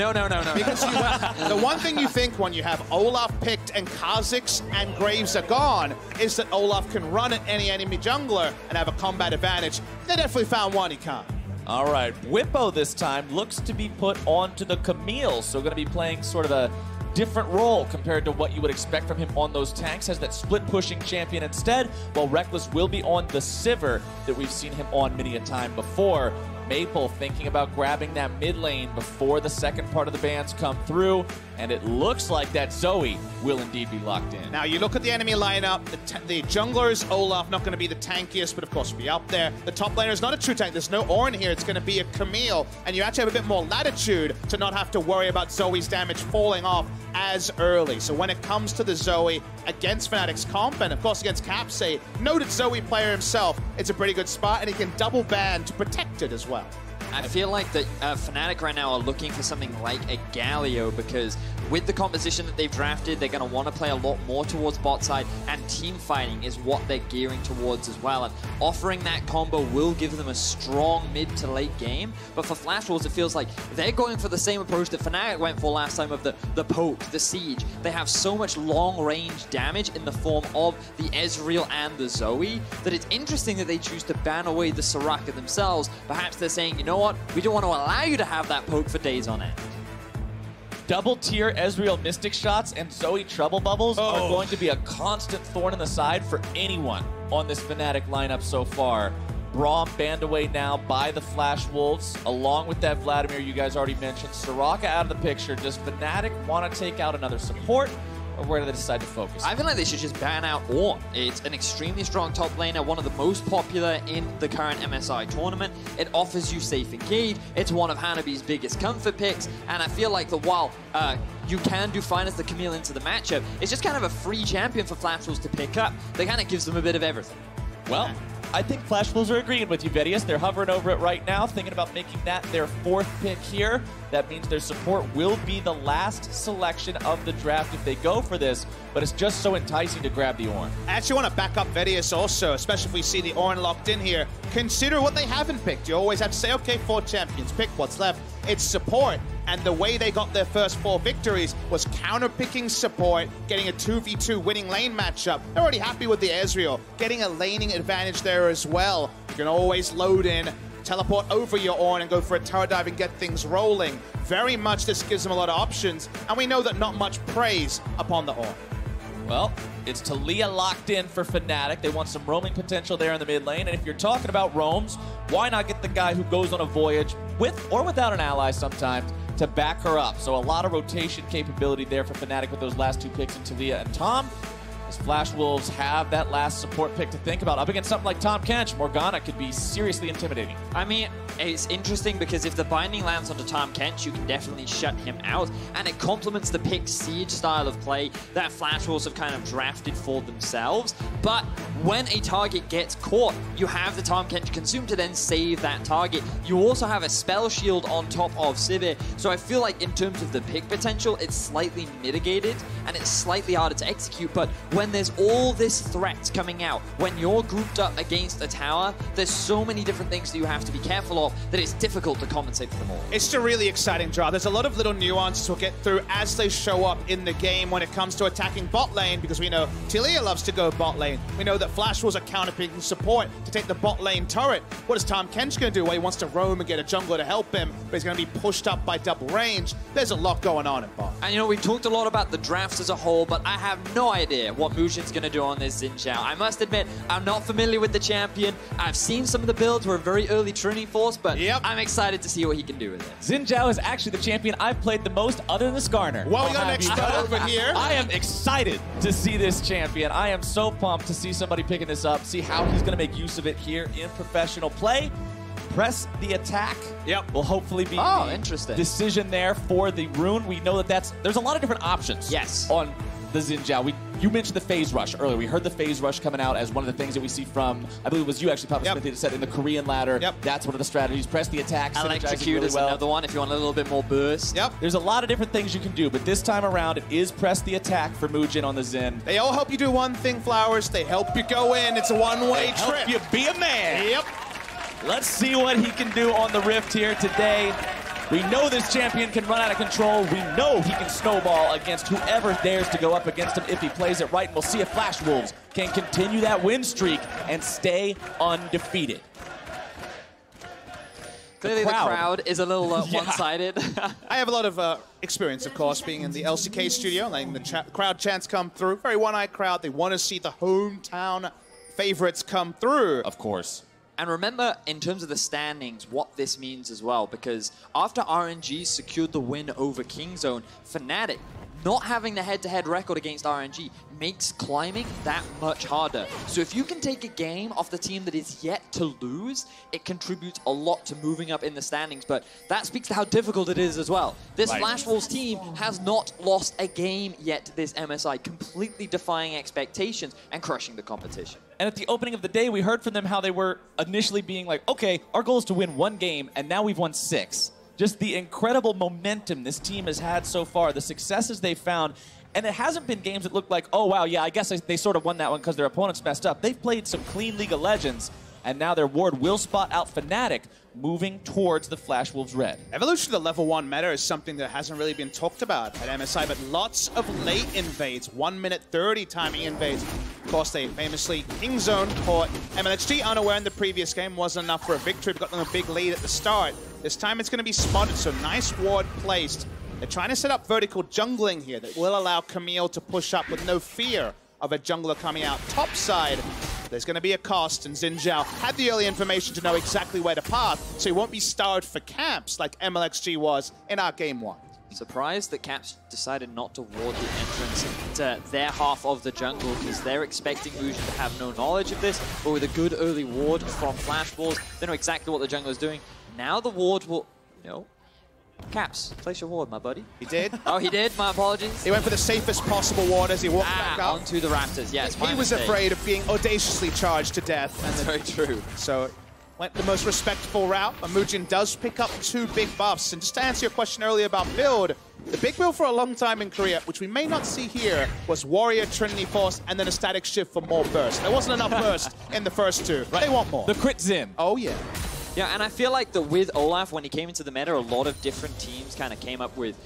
Because the one thing you think when you have Olaf picked and Kha'Zix and Graves are gone is that Olaf can run at any enemy jungler and have a combat advantage. They definitely found one he can't. All right, Whippo this time looks to be put onto the Camille, so going to be playing sort of a different role compared to what you would expect from him on those tanks, as that split pushing champion instead, while Reckless will be on the Sivir that we've seen him on many a time before. Maple thinking about grabbing that mid lane before the second part of the bans come through, and it looks like that Zoe will indeed be locked in. Now you look at the enemy lineup, the junglers, Olaf not going to be the tankiest, but of course will be up there. The top laner is not a true tank, there's no Ornn here, it's going to be a Camille, and you actually have a bit more latitude to not have to worry about Zoe's damage falling off as early. So when it comes to the Zoe against Fnatic's comp, and of course against Capsay, noted Zoe player himself, it's a pretty good spot, and he can double ban to protect it as well. I feel like that Fnatic right now are looking for something like a Galio, because with the composition that they've drafted, they're going to want to play a lot more towards bot side, and team fighting is what they're gearing towards as well. And offering that combo will give them a strong mid to late game. But for Flash Wolves, it feels like they're going for the same approach that Fnatic went for last time of the poke, the siege. They have so much long-range damage in the form of the Ezreal and the Zoe that it's interesting that they choose to ban away the Soraka themselves. Perhaps they're saying, you know what, we don't want to allow you to have that poke for days on end. Double tier Ezreal Mystic shots and Zoe Trouble Bubbles are going to be a constant thorn in the side for anyone on this Fnatic lineup so far. Braum banned away now by the Flash Wolves, along with that Vladimir you guys already mentioned. Soraka out of the picture. Does Fnatic want to take out another support, or where do they decide to focus? I feel like they should just ban out Ornn. It's an extremely strong top laner, one of the most popular in the current MSI tournament. It offers you safe engage. It's one of Hanabi's biggest comfort picks, and I feel like that while you can do fine as the Camille into the matchup, it's just kind of a free champion for Flash Wolves to pick up. That kind of gives them a bit of everything. Well, I think Flash Wolves are agreeing with you, Vedius. They're hovering over it right now, thinking about making that their fourth pick here. That means their support will be the last selection of the draft if they go for this, but it's just so enticing to grab the Ornn. I actually want to back up Vedius also, especially if we see the Ornn locked in here. Consider what they haven't picked. You always have to say, okay, 4 champions, pick what's left. It's support. And the way they got their first 4 victories was counter-picking support, getting a 2v2 winning lane matchup. They're already happy with the Ezreal, getting a laning advantage there as well. You can always load in, teleport over your Ornn and go for a tower dive and get things rolling. Very much this gives them a lot of options, and we know that not much praise upon the Ornn. Well, it's Talia locked in for Fnatic. They want some roaming potential there in the mid lane, and if you're talking about roams, why not get the guy who goes on a voyage with or without an ally sometimes to back her up? So a lot of rotation capability there for Fnatic with those last 2 picks in Talia and Tom. Flash Wolves have that last support pick to think about. Up against something like Tahm Kench, Morgana could be seriously intimidating. I mean, it's interesting because if the binding lands onto Tahm Kench, you can definitely shut him out, and it complements the pick siege style of play that Flash Wolves have kind of drafted for themselves. But when a target gets caught, you have the Tahm Kench consume to then save that target. You also have a spell shield on top of Sivir, so I feel like in terms of the pick potential, it's slightly mitigated and it's slightly harder to execute. But when there's all this threat coming out, when you're grouped up against a tower, there's so many different things that you have to be careful of that it's difficult to compensate for them all. It's just a really exciting draw. There's a lot of little nuances we'll get through as they show up in the game when it comes to attacking bot lane, because we know Taliyah loves to go bot lane. We know that Flash Wolves are counter-picking support to take the bot lane turret. What is Tahm Kench going to do? Well, he wants to roam and get a jungler to help him, but he's going to be pushed up by double range. There's a lot going on in bot. And you know, we've talked a lot about the drafts as a whole, but I have no idea what Mujin's going to do on this Xin Zhao. I must admit, I'm not familiar with the champion. I've seen some of the builds. We're a very early Trinity Force, but I'm excited to see what he can do with it. Xin Zhao is actually the champion I've played the most other than the Skarner. Well, we got an expert over here. I am excited to see this champion. I am so pumped to see somebody picking this up, see how he's going to make use of it here in professional play. Press the attack. Yep. Will hopefully be interesting decision there for the rune. We know that there's a lot of different options. Yes. On the Xin Zhao. You mentioned the phase rush earlier. We heard the phase rush coming out as one of the things that we see from, I believe it was you actually, Papa Smith, that said in the Korean ladder. That's one of the strategies. Press the attack. Electrocute really is another one if you want a little bit more burst. There's a lot of different things you can do, but this time around it is press the attack for Mujin on the Xin. They all help you do one thing, Flowers. They help you go in. It's a one-way trip. Help you be a man. Yep. Let's see what he can do on the Rift here today. We know this champion can run out of control. We know he can snowball against whoever dares to go up against him if he plays it right. And we'll see if Flash Wolves can continue that win streak and stay undefeated. Clearly the crowd is a little one-sided. I have a lot of experience, of course, being in the LCK studio, letting the crowd chants come through. Very one-eyed crowd. They want to see the hometown favorites come through. Of course. And remember, in terms of the standings, what this means as well, because after RNG secured the win over Kingzone, Fnatic not having the head-to-head record against RNG makes climbing that much harder. So if you can take a game off the team that is yet to lose, it contributes a lot to moving up in the standings. But that speaks to how difficult it is as well. This Flash Wolves team has not lost a game yet this MSI, completely defying expectations and crushing the competition. And at the opening of the day, we heard from them how they were initially being like, okay, our goal is to win one game, and now we've won 6. Just the incredible momentum this team has had so far, the successes they've found. And it hasn't been games that look like, oh, wow, yeah, I guess they sort of won that one because their opponents messed up. They've played some clean League of Legends, and now their ward will spot out Fnatic, moving towards the Flash Wolves red. Evolution to the level 1 meta is something that hasn't really been talked about at MSI, but lots of late invades, 1 minute 30 timing invades. Of course, they famously Kingzone caught MLXG unaware in the previous game, wasn't enough for a victory, but got them a big lead at the start. This time it's going to be spotted, so nice ward placed. They're trying to set up vertical jungling here that will allow Camille to push up with no fear of a jungler coming out topside. There's going to be a cost, and Xin Zhao had the early information to know exactly where to path, so he won't be starved for camps like MLXG was in our game 1. Surprised that Caps decided not to ward the entrance to their half of the jungle because they're expecting Mujin to have no knowledge of this, but with a good early ward from Flash Wolves, they know exactly what the jungler is doing. Now the ward will, Caps, place your ward, my buddy. He did. Oh, he did? My apologies. He went for the safest possible ward as he walked back up. Onto the Raptors, yes. He was afraid of being audaciously charged to death. That's very true. So went the most respectful route, but Mujin does pick up 2 big buffs. And just to answer your question earlier about build, the big build for a long time in Korea, which we may not see here, was Warrior, Trinity Force, and then a static shift for more burst. There wasn't enough burst in the first 2. They want more. The crit Xin. Oh, yeah. Yeah, and I feel like that with Olaf, when he came into the meta, a lot of different teams kind of came up with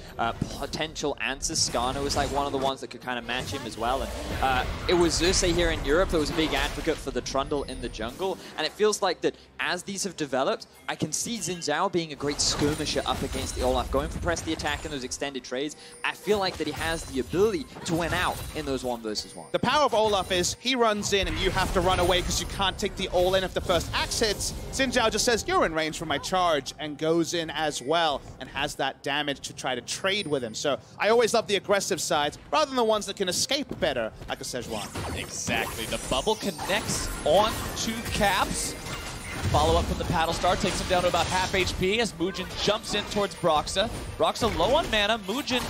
potential answers. Skarner was like one of the ones that could kind of match him as well. And it was Xerxes here in Europe that was a big advocate for the Trundle in the jungle. And it feels like that as these have developed, I can see Xin Zhao being a great skirmisher up against the Olaf, going for press the attack in those extended trades. I feel like that he has the ability to win out in those 1v1. The power of Olaf is he runs in and you have to run away because you can't take the all-in if the first axe hits. Xin Zhao just says, says, you're in range for my charge, and goes in as well, and has that damage to try to trade with him. So I always love the aggressive sides, rather than the ones that can escape better, like a Sejuani. Exactly. The bubble connects on to Caps. Follow up from the Paddle Star takes him down to about half HP as Mugen jumps in towards Broxa. Broxa low on mana. Mugen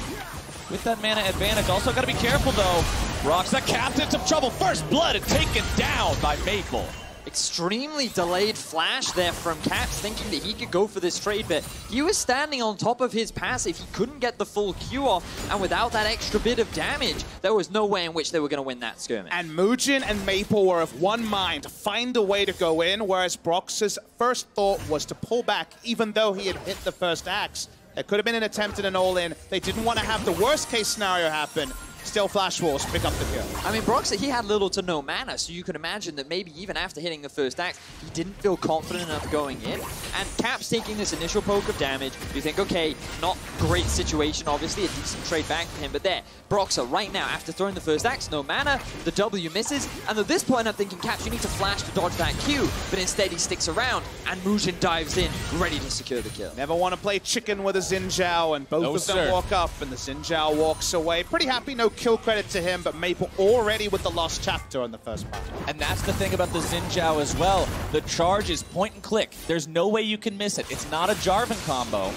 with that mana advantage. Also got to be careful though. Broxa Caps in some trouble. First blood and taken down by Maple. Extremely delayed flash there from Caps, thinking that he could go for this trade, but he was standing on top of his passive. He couldn't get the full Q off, and without that extra bit of damage, there was no way in which they were going to win that skirmish. And Mugen and Maple were of one mind to find a way to go in, whereas Brox's first thought was to pull back, even though he had hit the first axe. It could have been an attempt at an all-in. They didn't want to have the worst-case scenario happen. Still Flash Walls pick up the kill. I mean, Broxa, he had little to no mana, so you could imagine that maybe even after hitting the first axe, he didn't feel confident enough going in. And Caps taking this initial poke of damage, you think, okay, not great situation, obviously, a decent trade back for him, but there, Broxa right now, after throwing the first axe, no mana, the W misses, and at this point I'm thinking, Caps, you need to flash to dodge that Q, but instead he sticks around, and Mugen dives in, ready to secure the kill. Never want to play chicken with a Xin Zhao, and both of them walk up, and the Xin Zhao walks away. Pretty happy, no kill credit to him, but Maple already with the lost chapter on the first part. And that's the thing about the Xin Zhao as well. The charge is point and click. There's no way you can miss it. It's not a Jarvan combo.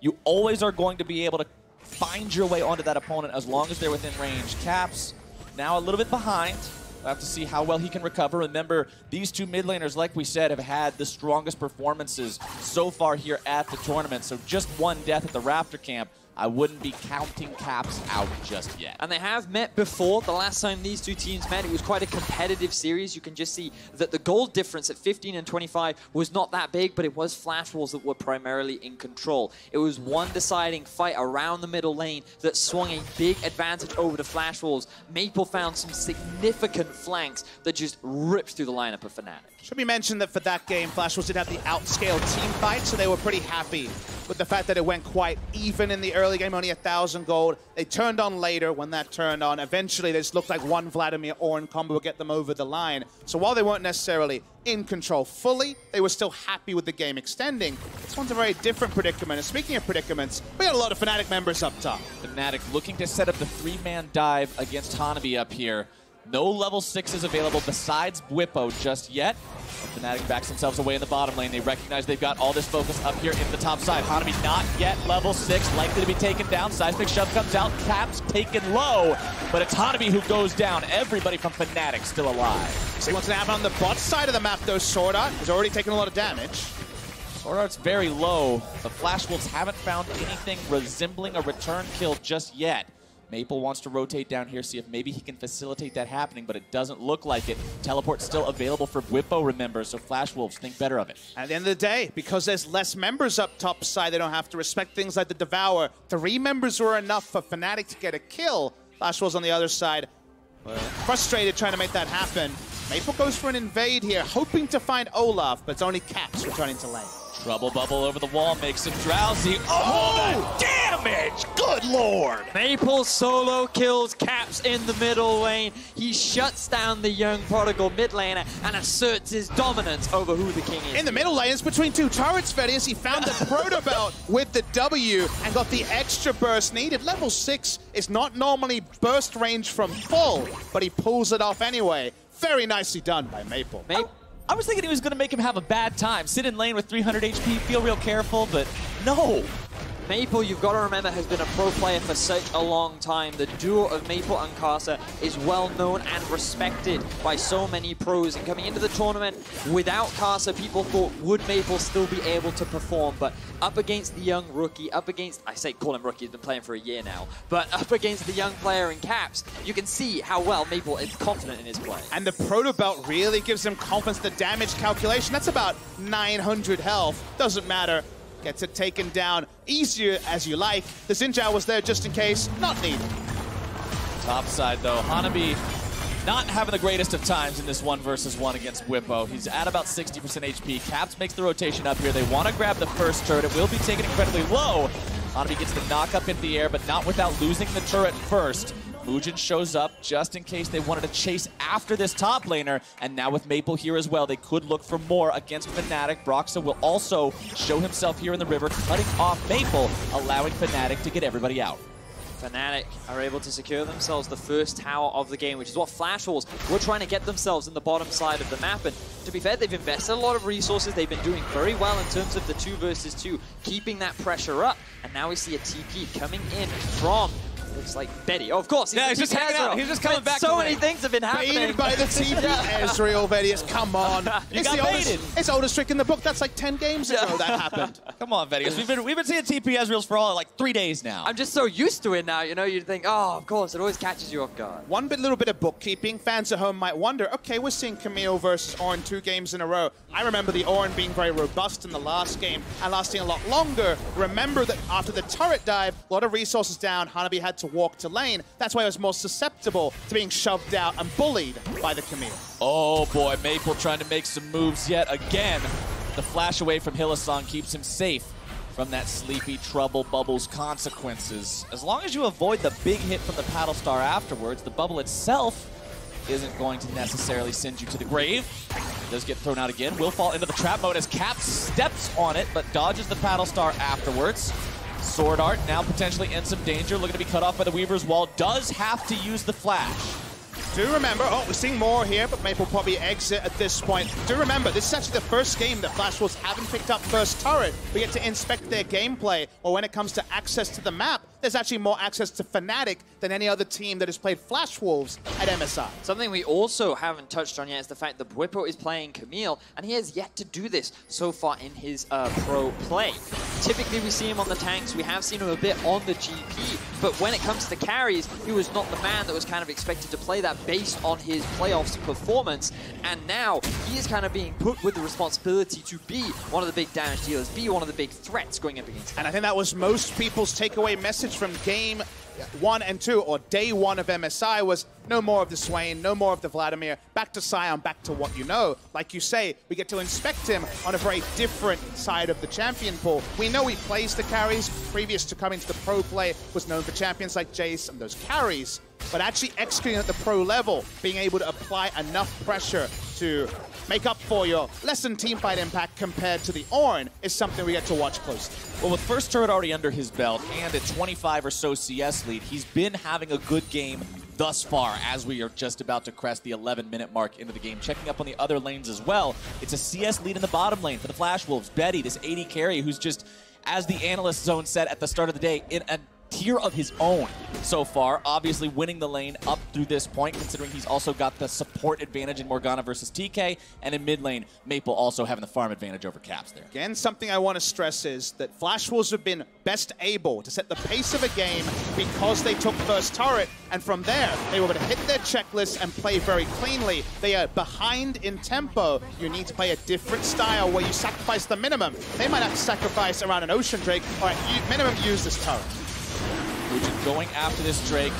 You always are going to be able to find your way onto that opponent as long as they're within range. Caps now a little bit behind. We'll have to see how well he can recover. Remember, these two mid laners, like we said, have had the strongest performances so far here at the tournament. So just one death at the Raptor camp, I wouldn't be counting Caps out just yet. And they have met before. The last time these two teams met, it was quite a competitive series. You can just see that the gold difference at 15 and 25 was not that big, but it was Flash Walls that were primarily in control. It was one deciding fight around the middle lane that swung a big advantage over to Flash Walls. Maple found some significant flanks that just ripped through the lineup of Fnatic. Should be mentioned that for that game, Flash Walls did have the outscaled team fight, so they were pretty happy with the fact that it went quite even in the early game, only 1,000 gold. They turned on later when that turned on. Eventually, they just looked like one Vladimir Ornn combo would get them over the line. So while they weren't necessarily in control fully, they were still happy with the game extending. This one's a very different predicament. And speaking of predicaments, we got a lot of Fnatic members up top. Fnatic looking to set up the three-man dive against Hanabi up here. No level 6s available besides Bwipo just yet. Fnatic backs themselves away in the bottom lane. They recognize they've got all this focus up here in the top side. Hanabi not yet level 6, likely to be taken down. Seismic Shove comes out, Caps taken low, but it's Hanabi who goes down. Everybody from Fnatic still alive. See what's going to happen on the bot side of the map, though. Sword Art has already taken a lot of damage. Sword Art's very low. The Flash Wolves haven't found anything resembling a return kill just yet. Maple wants to rotate down here, see if maybe he can facilitate that happening, but it doesn't look like it. Teleport's still available for Bwipo, remember, so Flash Wolves think better of it. At the end of the day, because there's less members up top side, they don't have to respect things like the Devour. 3 members were enough for Fnatic to get a kill. Flash Wolves on the other side, frustrated trying to make that happen. Maple goes for an invade here, hoping to find Olaf, but it's only Caps returning to lane. Trouble bubble over the wall makes him drowsy. Oh, the damage! Good lord! Maple solo kills Caps in the middle lane. He shuts down the young prodigal mid laner and asserts his dominance over who the king is. In the middle lane, it's between 2 turrets, Fedius. He found the Proto Belt with the W and got the extra burst needed. Level 6 is not normally burst range from full, but he pulls it off anyway. Very nicely done by Maple. I was thinking he was going to make him have a bad time. Sit in lane with 300 HP, feel real careful, but no. Maple, you've got to remember, has been a pro player for such a long time. The duo of Maple and Karsa is well known and respected by so many pros. And coming into the tournament, without Karsa, people thought, would Maple still be able to perform? But up against the young rookie, up against, I say call him rookie, he's been playing for a year now, but up against the young player in Caps, you can see how well Maple is confident in his play. And the Proto Belt really gives him confidence. The damage calculation, that's about 900 health. Doesn't matter. Gets it taken down easier as you like. The Xin Zhao was there just in case, not needed. Top side though, Hanabi not having the greatest of times in this 1v1 against Bwipo. He's at about 60% HP. Caps makes the rotation up here. They want to grab the first turret. It will be taken incredibly low. Hanabi gets the knock up in the air, but not without losing the turret first. Mugen shows up just in case they wanted to chase after this top laner, and now with Maple here as well, they could look for more against Fnatic. Broxah will also show himself here in the river, cutting off Maple, allowing Fnatic to get everybody out. Fnatic are able to secure themselves the first tower of the game, which is what Flash Wolves were trying to get themselves in the bottom side of the map. And to be fair, they've invested a lot of resources. They've been doing very well in terms of the 2 versus 2, keeping that pressure up. And now we see a TP coming in from, looks like Betty. Oh, of course. He's just hanging out. He's just coming back. So many things have been happening. Baited by the TP. Ezreal Vedius, come on. You got baited. It's the oldest trick in the book. That's like 10 games ago that happened. Come on, Vedius. We've been seeing TP Ezreals for all like 3 days now. I'm just so used to it now, you know, you'd think, oh, of course, it always catches you off guard. Little bit of bookkeeping. Fans at home might wonder, okay, we're seeing Camille versus Ornn 2 games in a row. I remember the Ornn being very robust in the last game and lasting a lot longer. Remember that after the turret dive, a lot of resources down, Hanabi had to walk to lane. That's why it was more susceptible to being shoved out and bullied by the Camille. Oh boy, Maple trying to make some moves yet again. The flash away from Hylissang keeps him safe from that sleepy trouble bubble's consequences. As long as you avoid the big hit from the paddle star afterwards, the bubble itself isn't going to necessarily send you to the grave. It does get thrown out again. Will fall into the trap mode as Cap steps on it, but dodges the paddle star afterwards. Sword Art now potentially in some danger, looking to be cut off by the Weaver's Wall. Does have to use the flash. Do remember, we're seeing more here, but Maple probably exit at this point. Do remember, this is actually the first game that Flash Wolves haven't picked up first turret. We get to inspect their gameplay, or when it comes to access to the map, there's actually more access to Fnatic than any other team that has played Flash Wolves at MSI. Something we also haven't touched on yet is the fact that Bwipo is playing Camille, and he has yet to do this so far in his pro play. Typically, we see him on the tanks. We have seen him a bit on the GP, but when it comes to carries, he was not the man that was kind of expected to play that based on his playoffs performance, and now he is kind of being put with the responsibility to be one of the big damage dealers, be one of the big threats going up against him. And I think that was most people's takeaway message from game 1 and 2, or day 1 of MSI, was no more of the Swain, no more of the Vladimir, back to Sion, back to what you know. Like you say, we get to inspect him on a very different side of the champion pool. We know he plays the carries. Previous to coming to the pro play, was known for champions like Jace and those carries. But actually executing at the pro level, being able to apply enough pressure to make up for your lessened teamfight impact compared to the Ornn is something we get to watch closely. Well, with first turret already under his belt and a 25 or so CS lead, he's been having a good game thus far as we are just about to crest the 11-minute mark into the game. Checking up on the other lanes as well, it's a CS lead in the bottom lane for the Flash Wolves. Betty, this AD carry, who's just, as the analyst zone said at the start of the day, in a tier of his own so far, obviously winning the lane up through this point, considering he's also got the support advantage in Morgana versus TK, and in mid lane, Maple also having the farm advantage over Caps there. Again, something I want to stress is that Flash Wolves have been best able to set the pace of a game because they took first turret, and from there, they were able to hit their checklist and play very cleanly. They are behind in tempo. You need to play a different style where you sacrifice the minimum. They might have to sacrifice around an Ocean Drake, or at minimum use this turret. Mugen going after this Drake.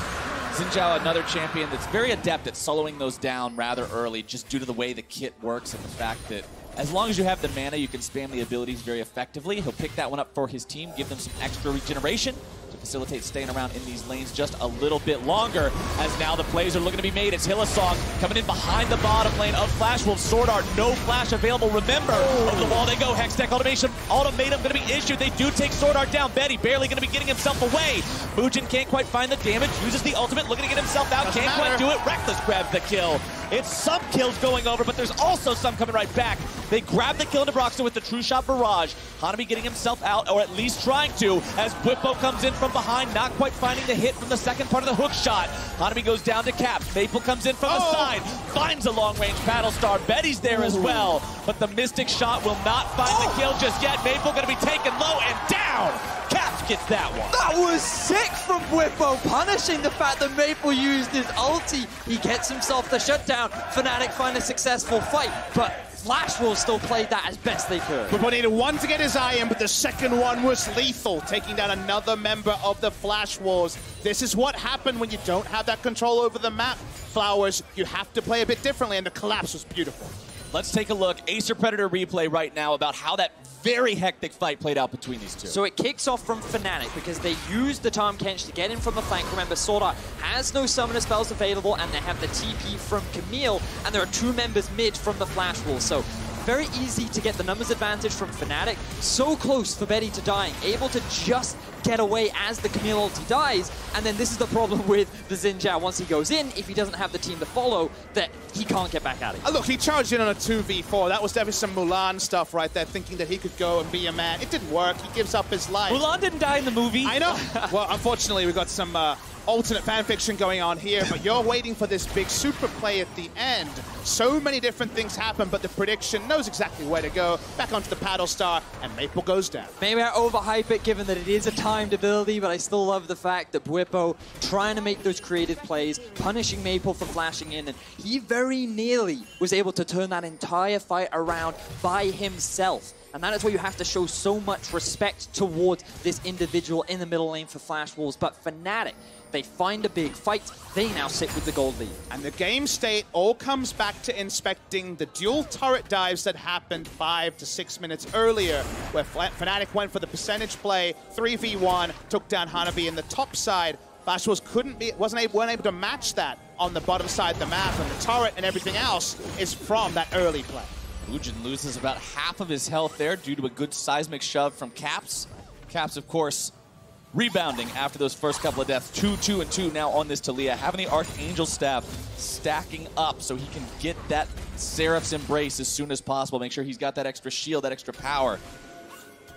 Xin Zhao, another champion that's very adept at soloing those down rather early, just due to the way the kit works and the fact that as long as you have the mana, you can spam the abilities very effectively. He'll pick that one up for his team, give them some extra regeneration to facilitate staying around in these lanes just a little bit longer, as now the plays are looking to be made. It's Hylissang coming in behind the bottom lane of Flash Wolves. Sword Art, no flash available. Remember, over the wall they go. Hextech ultimatum going to be issued. They do take Sword Art down. Betty barely going to be getting himself away. Mugen can't quite find the damage, uses the ultimate, looking to get himself out. Can't quite do it. Reckless grabs the kill. It's some kills going over, but there's also some coming right back. They grab the kill into Broxah with the True Shot Barrage. Hanabi getting himself out, or at least trying to, as Bwipo comes in from behind, not quite finding the hit from the second part of the hook shot. Hanabi goes down to Caps. Maple comes in from the side, finds a long-range Battle Star. Betty's there as well, but the Mystic Shot will not find the kill just yet. Maple going to be taken low and down. Caps gets that one. That was sick from Bwipo, punishing the fact that Maple used his ulti. He gets himself the shutdown. Fnatic find a successful fight, but Flash Wolves still played that as best they could. Bwipo needed one to get his eye in, but the second one was lethal, taking down another member of the Flash Wolves. This is what happened when you don't have that control over the map. Flowers, you have to play a bit differently, and the collapse was beautiful. Let's take a look. Acer Predator replay right now about how that very hectic fight played out between these two. So it kicks off from Fnatic because they use the Tahm Kench to get in from the flank. Remember, Sword Art has no summoner spells available, and they have the TP from Camille, and there are 2 members mid from the Flash Wall. So very easy to get the numbers advantage from Fnatic. So close for Betty to dying, able to just get away as the Camille ulti dies. And then this is the problem with the Xin Zhao. Once he goes in, if he doesn't have the team to follow, that he can't get back out of it. Look, he charged in on a 2v4. That was definitely some Mulan stuff right there, thinking that he could go and be a man. It didn't work. He gives up his life. Mulan didn't die in the movie. I know. Well, unfortunately, we've got some alternate fanfiction going on here, but you're waiting for this big super play at the end. So many different things happen, but the prediction knows exactly where to go. Back onto the paddle star, and Maple goes down. Maybe I overhype it given that it is a timed ability, but I still love the fact that Bwipo trying to make those creative plays, punishing Maple for flashing in, and he very nearly was able to turn that entire fight around by himself. And that is why you have to show so much respect towards this individual in the middle lane for Flash Wolves. But Fnatic, they find a big fight. They now sit with the gold lead. And the game state all comes back to inspecting the dual turret dives that happened 5 to 6 minutes earlier, where Fnatic went for the percentage play, 3v1, took down Hanabi in the top side. Flash Wolves weren't able to match that on the bottom side of the map, and the turret and everything else is from that early play. Mujin loses about half of his health there due to a good seismic shove from Caps. Caps, of course, rebounding after those first couple of deaths. 2, 2, and 2 now on this Talia. Having the Archangel Staff stacking up so he can get that Seraph's Embrace as soon as possible. Make sure he's got that extra shield, that extra power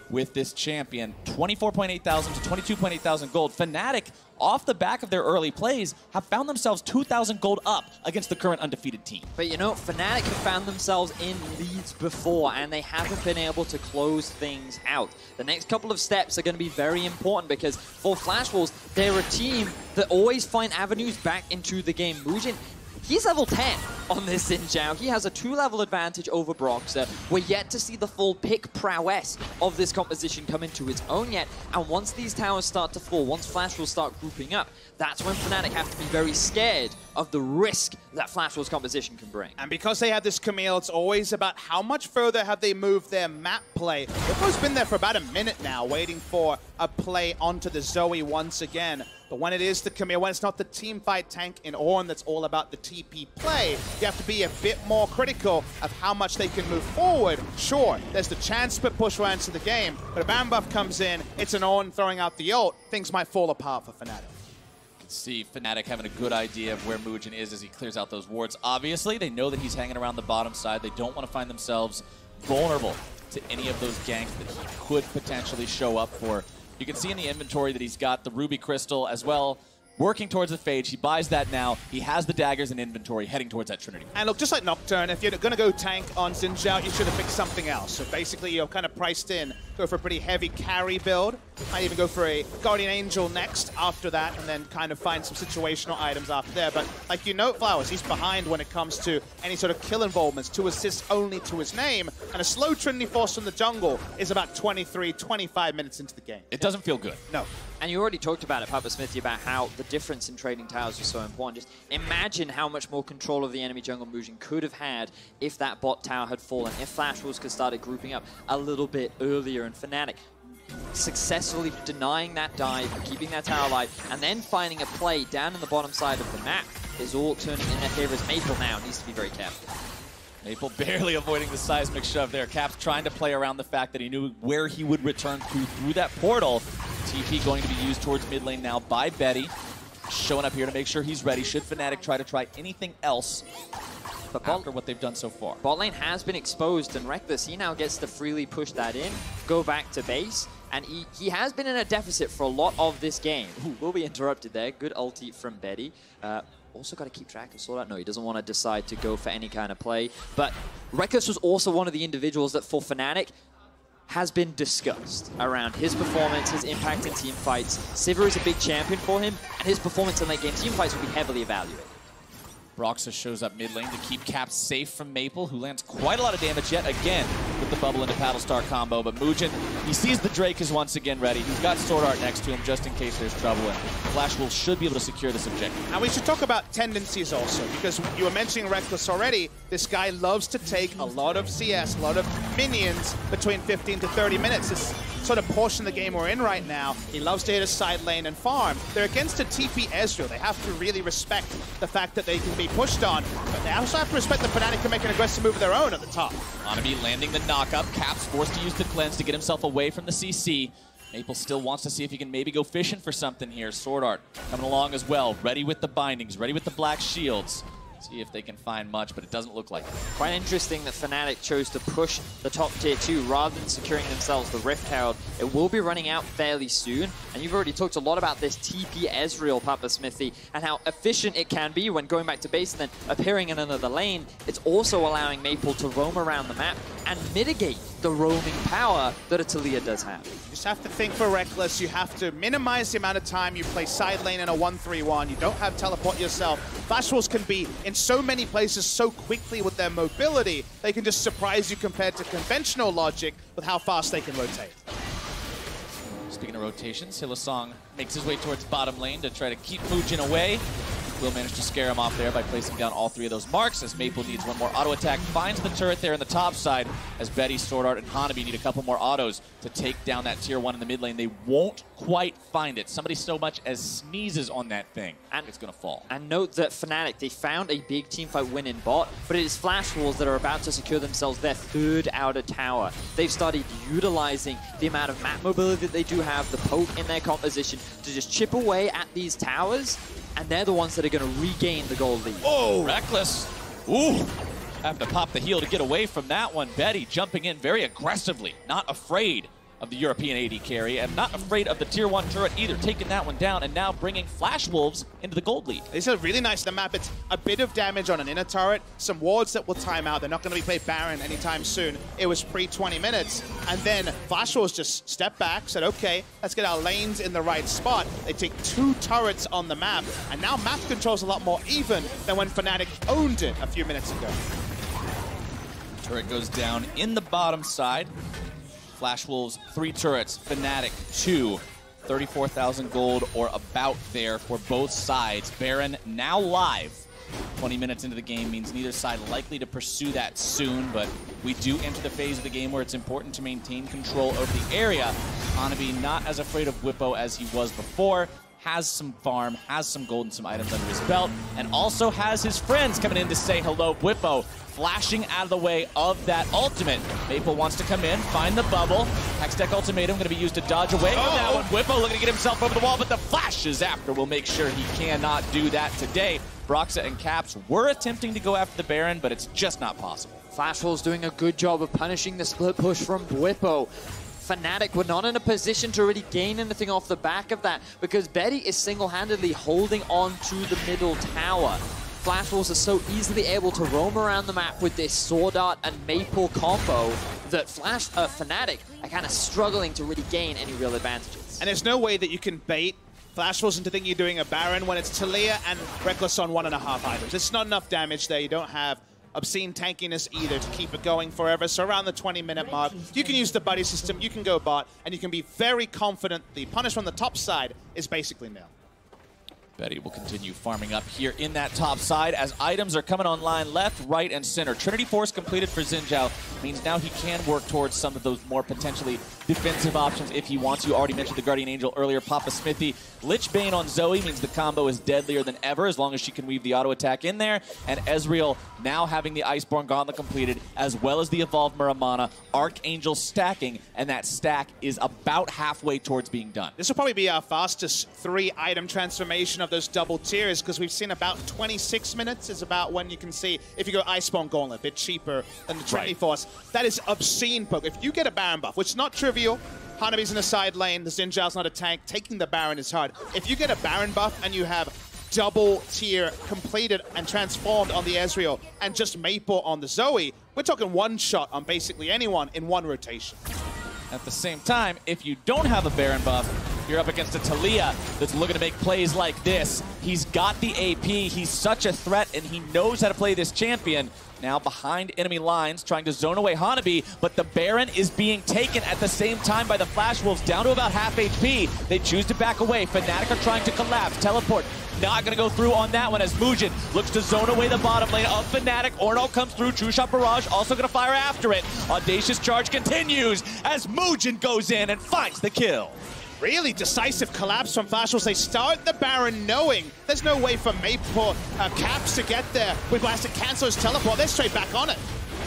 with this champion. 24.8 thousand to 22.8 thousand gold. Fnatic, off the back of their early plays, have found themselves 2,000 gold up against the current undefeated team. But you know, Fnatic have found themselves in leads before, and they haven't been able to close things out. The next couple of steps are going to be very important because for Flash Wolves, they're a team that always find avenues back into the game. Mujin, he's level 10 on this Xin Zhao. He has a 2-level advantage over Broxer. We're yet to see the full pick prowess of this composition come into its own yet. And once these towers start to fall, once Flash will start grouping up, that's when Fnatic have to be very scared of the risk that Flash Will's composition can bring. And because they have this Camille, it's always about how much further have they moved their map play. Bwipo's been there for about a minute now, waiting for a play onto the Zoe once again. But when it is the Camille, when it's not the team fight tank in Ornn that's all about the TP play, you have to be a bit more critical of how much they can move forward. Sure, there's the chance to push right into the game, but if Ban Buff comes in, it's an Ornn throwing out the ult, things might fall apart for Fnatic. See Fnatic having a good idea of where Mujin is as he clears out those wards. Obviously, they know that he's hanging around the bottom side. They don't want to find themselves vulnerable to any of those ganks that he could potentially show up for. You can see in the inventory that he's got the Ruby Crystal as well, working towards the Phage. He buys that now. He has the daggers in inventory heading towards that Trinity. And look, just like Nocturne, if you're going to go tank on Xin Zhao, you should have picked something else. So basically, you're kind of priced in. Go for a pretty heavy carry build. Might even go for a Guardian Angel next after that, and then kind of find some situational items after there. But like you note, Flowers, he's behind when it comes to any sort of kill involvements. 2 assists only to his name. And a slow Trinity Force from the jungle is about 23, 25 minutes into the game. It doesn't feel good. No. And you already talked about it, Papa Smithy, about how the difference in trading towers was so important. Just imagine how much more control of the enemy jungle Mujin could have had if that bot tower had fallen, if Flash Wolves could started grouping up a little bit earlier, and Fnatic successfully denying that dive, keeping that tower alive, and then finding a play down in the bottom side of the map is all turning in their favor. As Maple now needs to be very careful. Maple barely avoiding the seismic shove there. Caps trying to play around the fact that he knew where he would return to through that portal. TP going to be used towards mid lane now by Betty. Showing up here to make sure he's ready. Should Fnatic try anything else after what they've done so far? Bot lane has been exposed, and Reckless, he now gets to freely push that in, go back to base, and he has been in a deficit for a lot of this game. Ooh, will be interrupted there. Good ulti from Betty. Also got to keep track of Sword Art. No, he doesn't want to decide to go for any kind of play. But Reckless was also one of the individuals that for Fnatic has been discussed around his performance, his impact in team fights. Sivir is a big champion for him, and his performance in late game team fights will be heavily evaluated. Broxa shows up mid lane to keep Caps safe from Maple, who lands quite a lot of damage yet again with the bubble into Paddlestar combo. But Mugen, he sees the Drake is once again ready. He's got Sword Art next to him just in case there's trouble, and Flash Wolves should be able to secure this objective. And we should talk about tendencies also, because you were mentioning Rekkles already. This guy loves to take a lot of CS, a lot of minions between 15 to 30 minutes. This sort of portion of the game we're in right now. He loves to hit a side lane and farm. They're against a TP Ezreal. They have to really respect the fact that they can be pushed on, but they also have to respect the Fnatic can make an aggressive move of their own at the top. Hanabi landing the knock-up. Caps forced to use the cleanse to get himself away from the CC. Maple still wants to see if he can maybe go fishing for something here. Sword Art coming along as well, ready with the bindings, ready with the black shields. See if they can find much, but it doesn't look like it. Quite interesting that Fnatic chose to push the top tier 2 rather than securing themselves the Rift Herald. It will be running out fairly soon, and you've already talked a lot about this TP Ezreal, Papa Smithy, and how efficient it can be when going back to base and then appearing in another lane. It's also allowing Maple to roam around the map and mitigate the roaming power that a Taliyah does have. You just have to think for Rekkles, you have to minimize the amount of time you play side lane in a 1-3-1. You don't have teleport yourself. Flash Wolves can be in so many places so quickly with their mobility, they can just surprise you compared to conventional logic with how fast they can rotate. Speaking of rotations, Hylissang makes his way towards bottom lane to try to keep Mugen away. Will manage to scare him off there by placing down all 3 of those marks as Maple needs one more auto attack. Finds the turret there in the top side as Betty, Sword Art, and Hanabi need a couple more autos to take down that tier 1 in the mid lane. They won't quite find it. Somebody so much as sneezes on that thing, and it's going to fall. And note that Fnatic, they found a big teamfight win in bot, but it is Flash Wolves that are about to secure themselves their 3rd outer tower. They've started utilizing the amount of map mobility that they do have, the poke in their composition, to just chip away at these towers, and they're the ones that are going to regain the gold lead. Oh, Rekkles. Ooh. Have to pop the heel to get away from that one. Betty jumping in very aggressively, not afraid of the European AD carry, and not afraid of the tier 1 turret either, taking that one down and now bringing Flash Wolves into the gold lead. This is really nice. The map, it's a bit of damage on an inner turret, some wards that will time out. They're not going to be played Baron anytime soon. It was pre-20 minutes, and then Flash Wolves just stepped back, said, okay, let's get our lanes in the right spot. They take 2 turrets on the map, and now map control's a lot more even than when Fnatic owned it a few minutes ago. Turret goes down in the bottom side. Flash Wolves, 3 turrets, Fnatic, 2. 34,000 gold or about there for both sides. Baron now live. 20 minutes into the game means neither side likely to pursue that soon, but we do enter the phase of the game where it's important to maintain control over the area. Hanabi not as afraid of Whippo as he was before. Has some farm, has some gold and some items under his belt, and also has his friends coming in to say hello. Whippo flashing out of the way of that ultimate. Maple wants to come in, find the bubble. Hextech ultimatum going to be used to dodge away from that one. Whippo looking to get himself over the wall, but the flash is after. Will make sure he cannot do that today. Broxa and Caps were attempting to go after the Baron, but it's just not possible. Flash Wolves doing a good job of punishing the split push from Whippo. Fnatic were not in a position to really gain anything off the back of that because Betty is single-handedly holding on to the middle tower. Flash Wolves are so easily able to roam around the map with this Sword Art and Maple combo that Fnatic are kind of struggling to really gain any real advantages. And there's no way that you can bait Flash Wolves into thinking you're doing a Baron when it's Taliyah and Rekkles on 1.5 items. It's not enough damage there. You don't have obscene tankiness either to keep it going forever. So around the 20-minute mark, you can use the buddy system, you can go bot, and you can be very confident the punish on the top side is basically nil. Betty will continue farming up here in that top side as items are coming online left, right, and center. Trinity Force completed for Xin Zhao means now he can work towards some of those more potentially defensive options if he wants. You already mentioned the Guardian Angel earlier, Papa Smithy. Lich Bane on Zoe means the combo is deadlier than ever as long as she can weave the auto attack in there. And Ezreal now having the Iceborne Gauntlet completed as well as the Evolved Muramana, Archangel stacking, and that stack is about halfway towards being done. This will probably be our fastest 3-item transformation of those double tiers because we've seen about 26 minutes is about when you can see if you go Iceborne Gauntlet, a bit cheaper than the Trinity Force. That is obscene poke. If you get a Baron buff, which is not trivial, Hanabi's in the side lane, the Xin Zhao's not a tank, taking the Baron is hard. If you get a Baron buff and you have double tier completed and transformed on the Ezreal and just Maple on the Zoe, we're talking one shot on basically anyone in one rotation. At the same time, if you don't have a Baron buff, You're up against a Taliyah that's looking to make plays like this. He's got the AP. He's such a threat, and he knows how to play this champion. Now behind enemy lines, trying to zone away Hanabi, but the Baron is being taken at the same time by the Flash Wolves, down to about half HP. They choose to back away. Fnatic are trying to collapse. Teleport not going to go through on that one as Muujin looks to zone away the bottom lane of Fnatic. Ornal comes through. True Shot Barrage also going to fire after it. Audacious Charge continues as Muujin goes in and finds the kill. Really decisive collapse from Flash Wolves. They start the Baron knowing there's no way for Maple Caps to get there. With Blasted cancel his teleport, they're straight back on it.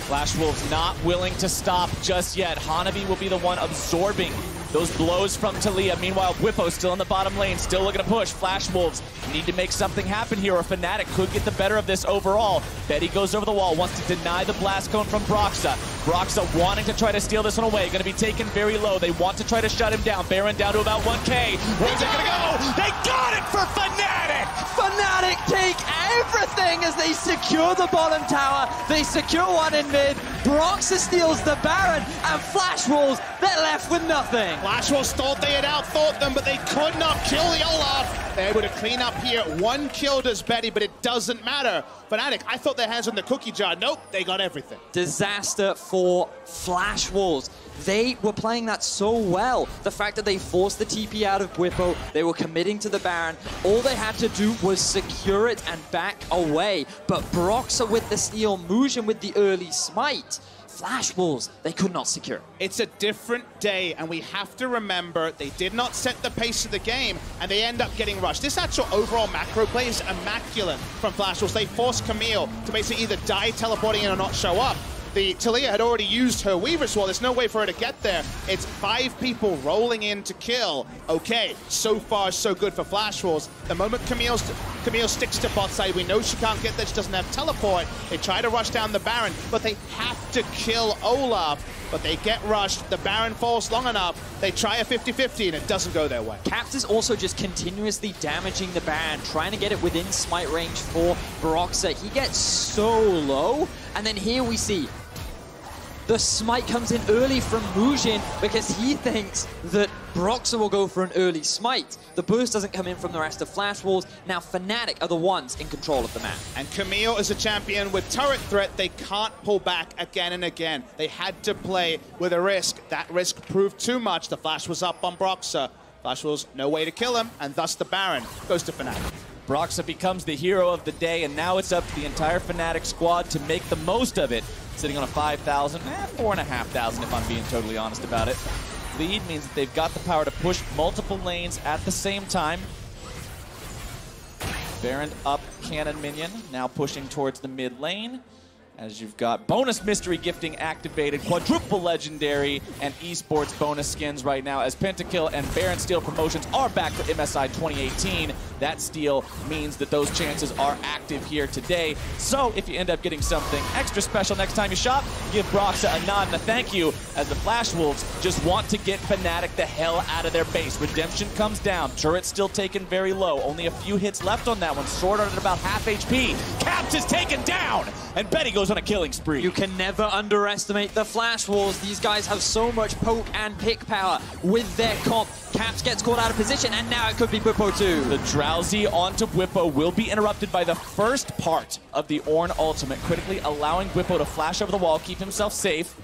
Flash Wolves not willing to stop just yet. Hanabi will be the one absorbing those blows from Taliyah. Meanwhile, Bwipo still in the bottom lane, still looking to push. Flash Wolves need to make something happen here, or Fnatic could get the better of this overall. Betty goes over the wall, wants to deny the blast cone from Broxa. Broxa wanting to try to steal this one away, going to be taken very low. They want to try to shut him down. Baron down to about 1K. Where's it going to go? They got it for Fnatic! Fnatic take everything as they secure the bottom tower. They secure one in mid. Broxa steals the Baron, and Flash Wolves, they're left with nothing. Flash Wolves thought they had outthought them, but they could not kill the Olaf. They're able to clean up here. One kill does Betty, but it doesn't matter. Fnatic, I thought their hands on the cookie jar. Nope, they got everything. Disaster for Flash Wolves. They were playing that so well. The fact that they forced the TP out of Bwipo, they were committing to the Baron. All they had to do was secure it and back away. But Broxa with the steal, Muujin with the early smite. Flash Wolves, they could not secure. It's a different day, and we have to remember they did not set the pace of the game, and they end up getting rushed. This actual overall macro play is immaculate from Flash Wolves. They forced Camille to basically either die teleporting in or not show up. The Taliyah had already used her Weaver's Wall. There's no way for her to get there. It's 5 people rolling in to kill. Okay, so far so good for Flash Wolves. The moment Camille sticks to bot side, we know she can't get there. She doesn't have teleport. They try to rush down the Baron, but they have to kill Olaf. But they get rushed. The Baron falls long enough. They try a 50-50, and it doesn't go their way. Caps is also just continuously damaging the Baron, trying to get it within smite range for Broxa. He gets so low, and then here we see the smite comes in early from Muujin because he thinks that Broxa will go for an early smite. The burst doesn't come in from the rest of Flash Wolves. Now Fnatic are the ones in control of the map. And Camille is a champion with turret threat. They can't pull back again and again. They had to play with a risk. That risk proved too much. The Flash was up on Broxa. Flash Wolves, no way to kill him, and thus the Baron goes to Fnatic. Broxa becomes the hero of the day, and now it's up to the entire Fnatic squad to make the most of it. Sitting on a 5,000, 4,500 if I'm being totally honest about it. Lead means that they've got the power to push multiple lanes at the same time. Baron up, cannon minion, now pushing towards the mid lane. As you've got bonus mystery gifting activated, quadruple legendary, and esports bonus skins right now as Pentakill and Baron Steel promotions are back for MSI 2018. That steal means that those chances are active here today. So if you end up getting something extra special next time you shop, give Broxa a nod and a thank you, as the Flash Wolves just want to get Fnatic the hell out of their base. Redemption comes down, turret still taken very low, only a few hits left on that one, Sword Art at about half HP. Caps is taken down, and Betty goes on a killing spree. You can never underestimate the Flash Wolves. These guys have so much poke and pick power with their comp. Caps gets caught out of position, and now it could be Bwipo too. The Drowsy onto Bwipo will be interrupted by the first part of the Ornn ultimate, critically allowing Bwipo to flash over the wall, keep himself safe.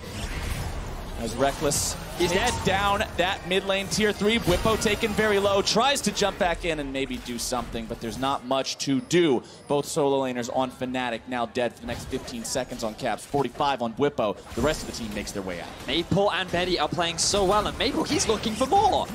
As Reckless is dead down that mid lane tier 3. Bwipo taken very low, tries to jump back in and maybe do something, but there's not much to do. Both solo laners on Fnatic now dead for the next 15 seconds on Caps, 45 on Bwipo. The rest of the team makes their way out. Maple and Betty are playing so well, and Maple, he's looking for more.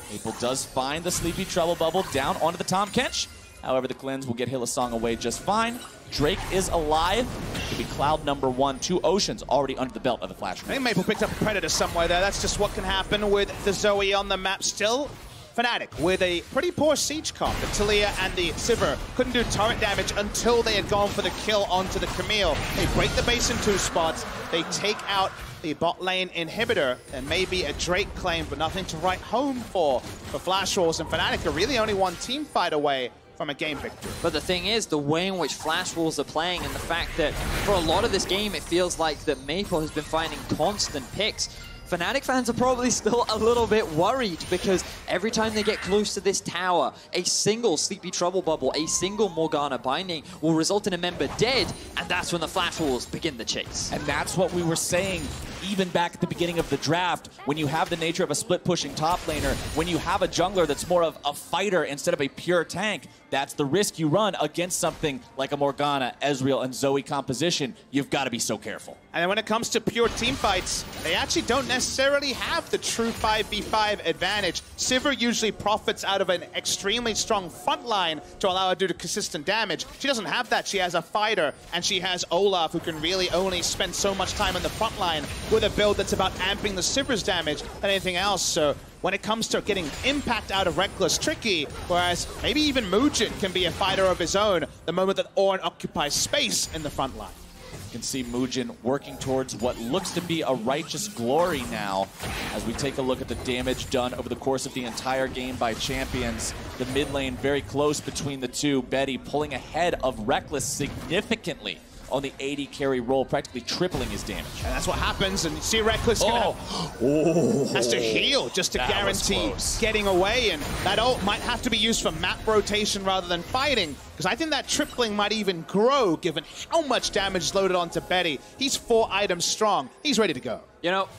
Maple does find the Sleepy Trouble Bubble down onto the Tahm Kench. However, the cleanse will get Hylissang away just fine. Drake is alive. Could be cloud number 1. 2 Oceans already under the belt of the Flash. I think Maple picked up a Predator somewhere there. That's just what can happen with the Zoe on the map still. Fnatic with a pretty poor siege comp. The Taliyah and the Sivir couldn't do turret damage until they had gone for the kill onto the Camille. They break the base in 2 spots. They take out the bot lane inhibitor, and maybe a Drake claim, but nothing to write home for Flash Wolves. And Fnatic are really only one team fight away from a game victory. But the thing is, the way in which Flash Wolves are playing, and the fact that for a lot of this game, it feels like that Maple has been finding constant picks. Fnatic fans are probably still a little bit worried because every time they get close to this tower, a single Sleepy Trouble Bubble, a single Morgana binding will result in a member dead, and that's when the Flash Wolves begin the chase. And that's what we were saying even back at the beginning of the draft, when you have the nature of a split-pushing top laner, when you have a jungler that's more of a fighter instead of a pure tank, that's the risk you run against something like a Morgana, Ezreal, and Zoe composition. You've got to be so careful. And then when it comes to pure team fights, they actually don't necessarily have the true 5v5 advantage. Sivir usually profits out of an extremely strong front line to allow her to do consistent damage. She doesn't have that. She has a fighter, and she has Olaf, who can really only spend so much time in the front line with a build that's about amping the Sivir's damage than anything else. So when it comes to getting impact out of Reckless, tricky, whereas maybe even Mugen can be a fighter of his own the moment that Ornn occupies space in the front line. You can see Mugen working towards what looks to be a righteous glory now as we take a look at the damage done over the course of the entire game by champions. The mid lane very close between the two. Betty pulling ahead of Reckless significantly on the 80 carry roll, practically tripling his damage. And that's what happens, and you see Reckless has to heal just to guarantee getting away, and that ult might have to be used for map rotation rather than fighting, because I think that tripling might even grow given how much damage is loaded onto Betty. He's 4 items strong. He's ready to go. You know,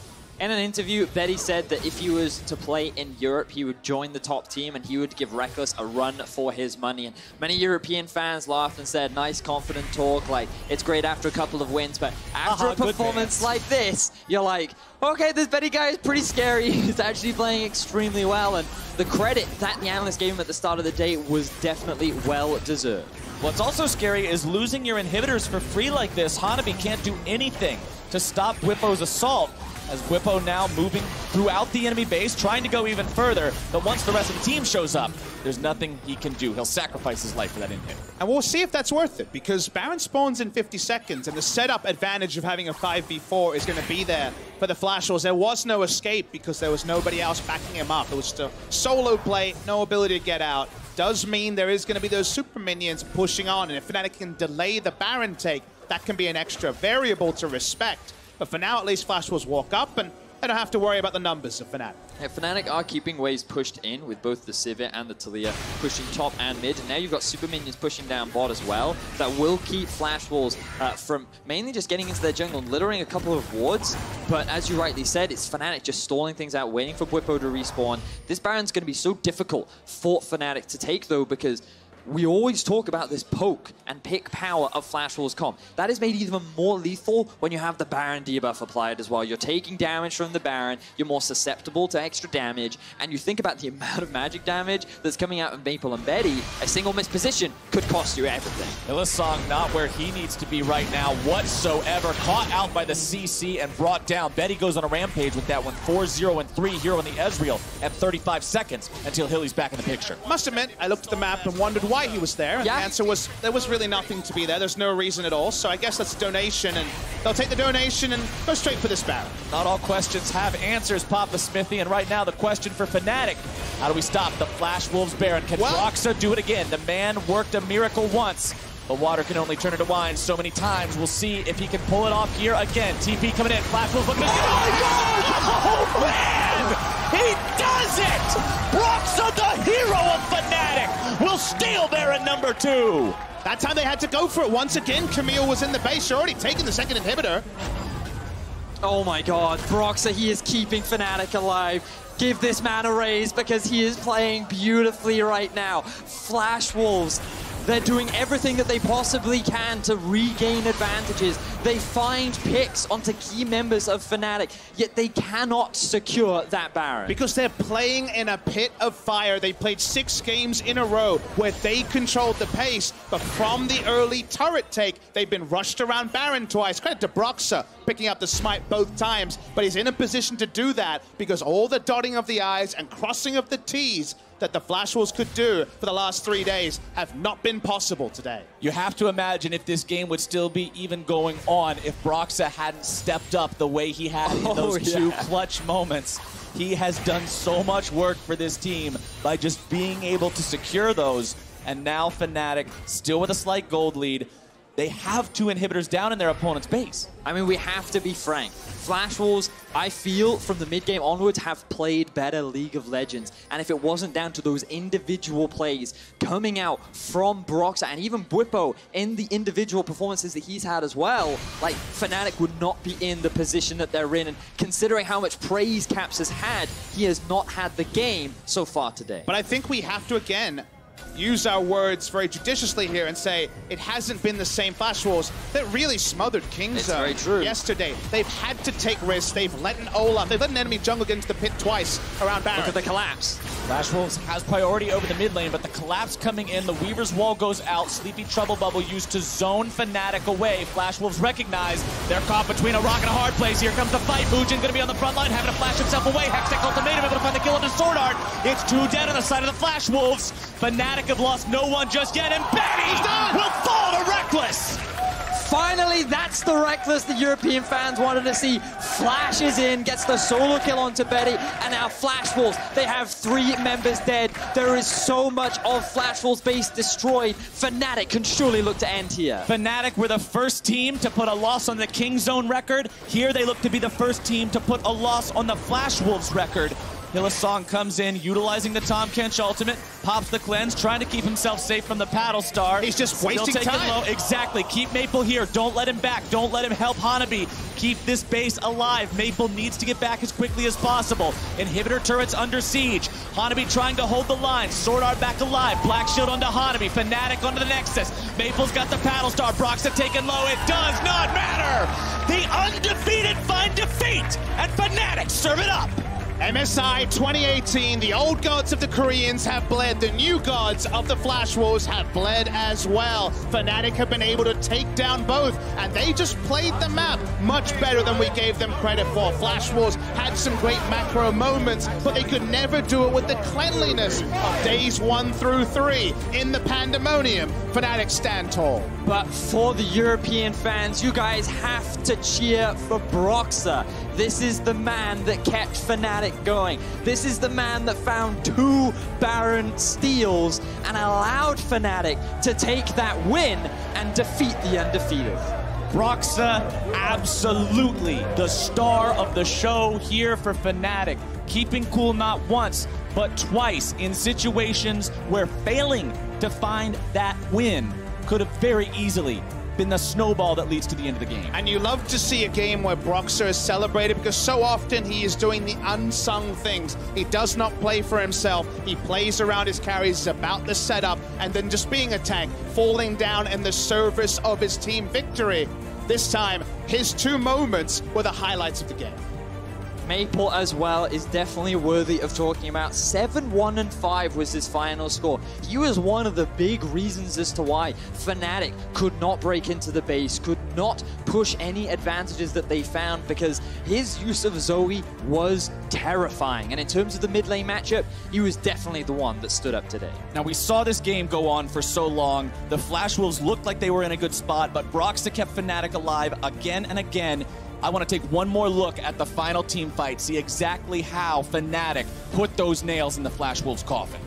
in an interview, Betty said that if he was to play in Europe, he would join the top team and he would give Reckless a run for his money. And many European fans laughed and said, nice, confident talk, like, it's great after a couple of wins, but after a performance like this, you're like, okay, this Betty guy is pretty scary. He's actually playing extremely well, and the credit that the analyst gave him at the start of the day was definitely well-deserved. What's also scary is losing your inhibitors for free like this. Hanabi can't do anything to stop Bwipo's assault, as Bwipo now moving throughout the enemy base, trying to go even further, but once the rest of the team shows up, there's nothing he can do. He'll sacrifice his life for that inhib. And we'll see if that's worth it, because Baron spawns in 50 seconds, and the setup advantage of having a 5v4 is going to be there for the Flash Wolves. There was no escape because there was nobody else backing him up. It was just a solo play, no ability to get out. Does mean there is going to be those super minions pushing on, and if Fnatic can delay the Baron take, that can be an extra variable to respect. But for now, at least Flash Wolves walk up, and they don't have to worry about the numbers of Fnatic. Yeah, Fnatic are keeping waves pushed in with both the Sivir and the Taliyah pushing top and mid. And now you've got super minions pushing down bot as well. That will keep Flash Wolves from mainly just getting into their jungle and littering a couple of wards. But as you rightly said, it's Fnatic just stalling things out, waiting for Bwipo to respawn. This Baron's going to be so difficult for Fnatic to take, though, because we always talk about this poke and pick power of Flash Wolves comp. That is made even more lethal when you have the Baron debuff applied as well. You're taking damage from the Baron, you're more susceptible to extra damage, and you think about the amount of magic damage that's coming out of Maple and Betty, a single missed position could cost you everything. Hylissang not where he needs to be right now whatsoever. Caught out by the CC and brought down. Betty goes on a rampage with that one. 4-0 and 3 here on the Ezreal at 35 seconds until Hilly's back in the picture. Must admit, I looked at the map and wondered why he was there, and the answer was there was really nothing to be there. There's no reason at all, so I guess that's a donation, and they'll take the donation and go straight for this Baron. Not all questions have answers, Papa Smithy, and right now the question for Fnatic, how do we stop the Flash Wolves Baron? Can Broxah do it again? The man worked a miracle once, but water can only turn into wine so many times. We'll see if he can pull it off here again. TP coming in, Flash Wolves looking to oh man! He does it! Broxah, the hero of Fnatic, will steal Baron number 2. That time they had to go for it once again. Camille was in the base, already taking the second inhibitor. Oh my god, Broxah, he is keeping Fnatic alive. Give this man a raise because he is playing beautifully right now. Flash Wolves, they're doing everything that they possibly can to regain advantages. They find picks onto key members of Fnatic, yet they cannot secure that Baron. Because they're playing in a pit of fire. They played 6 games in a row where they controlled the pace, but from the early turret take, they've been rushed around Baron twice. Credit to Broxah picking up the smite both times, but he's in a position to do that because all the dotting of the I's and crossing of the T's that the Flash Wolves could do for the last 3 days have not been possible today. You have to imagine if this game would still be even going on if Broxah hadn't stepped up the way he had in those 2 clutch moments. He has done so much work for this team by just being able to secure those, and now Fnatic, still with a slight gold lead, they have 2 inhibitors down in their opponent's base. I mean, we have to be frank. Flash Wolves, I feel, from the mid-game onwards, have played better League of Legends. And if it wasn't down to those individual plays coming out from Broxah and even Bwipo in the individual performances that he's had as well, like, Fnatic would not be in the position that they're in. And considering how much praise Caps has had, he has not had the game so far today. But I think we have to, again, use our words very judiciously here and say it hasn't been the same Flash Wolves that really smothered Kingzone yesterday. They've had to take risks. They've let an Olaf, they've let an enemy jungle get into the pit twice around Baron. Look at the collapse. Flash Wolves has priority over the mid lane, but the collapse coming in, the Weaver's Wall goes out, Sleepy Trouble Bubble used to zone Fnatic away. Flash Wolves recognize they're caught between a rock and a hard place. Here comes the fight. Muujin gonna be on the front line, having to flash himself away. Hextech Ultimatum able to find the kill into Sword Art. It's 2 dead on the side of the Flash Wolves. Fnatic have lost no one just yet, and Benny will fall to Reckless. Finally, that's the Reckless the European fans wanted to see. Flash is in, gets the solo kill onto Betty, and now Flash Wolves, they have 3 members dead. There is so much of Flash Wolves' base destroyed. Fnatic can surely look to end here. Fnatic were the first team to put a loss on the Kingzone record. Here they look to be the first team to put a loss on the Flash Wolves record. Hylissang comes in, utilizing the Tahm Kench ultimate, pops the cleanse, trying to keep himself safe from the Paddle Star. He's just wasting time. Low. Exactly. Keep Maple here. Don't let him back. Don't let him help Hanabi. Keep this base alive. Maple needs to get back as quickly as possible. Inhibitor turrets under siege. Hanabi trying to hold the line. Sword Art back alive. Black Shield onto Hanabi. Fnatic onto the Nexus. Maple's got the Paddle Star. Broxah taken low. It does not matter. The undefeated find defeat, and Fnatic serve it up. MSI 2018, the old gods of the Koreans have bled, the new gods of the Flash Wolves have bled as well. Fnatic have been able to take down both, and they just played the map much better than we gave them credit for. Flash Wolves had some great macro moments, but they could never do it with the cleanliness of days 1 through 3. In the pandemonium, Fnatic stand tall. But for the European fans, you guys have to cheer for Broxah. This is the man that kept Fnatic going. This is the man that found 2 Baron steals and allowed Fnatic to take that win and defeat the undefeated. Broxah, absolutely the star of the show here for Fnatic. Keeping cool not once, but twice in situations where failing to find that win could have very easily been the snowball that leads to the end of the game. And you love to see a game where Broxah is celebrated because so often he is doing the unsung things. He does not play for himself. He plays around his carries, about the setup, and then just being a tank, falling down in the service of his team victory. This time, his 2 moments were the highlights of the game. Maple as well is definitely worthy of talking about. 7-1-5 was his final score. He was one of the big reasons as to why Fnatic could not break into the base, could not push any advantages that they found, because his use of Zoe was terrifying. And in terms of the mid lane matchup, he was definitely the one that stood up today. Now, we saw this game go on for so long. The Flash Wolves looked like they were in a good spot, but Broxah kept Fnatic alive again and again. I want to take one more look at the final team fight, see exactly how Fnatic put those nails in the Flash Wolves' coffin.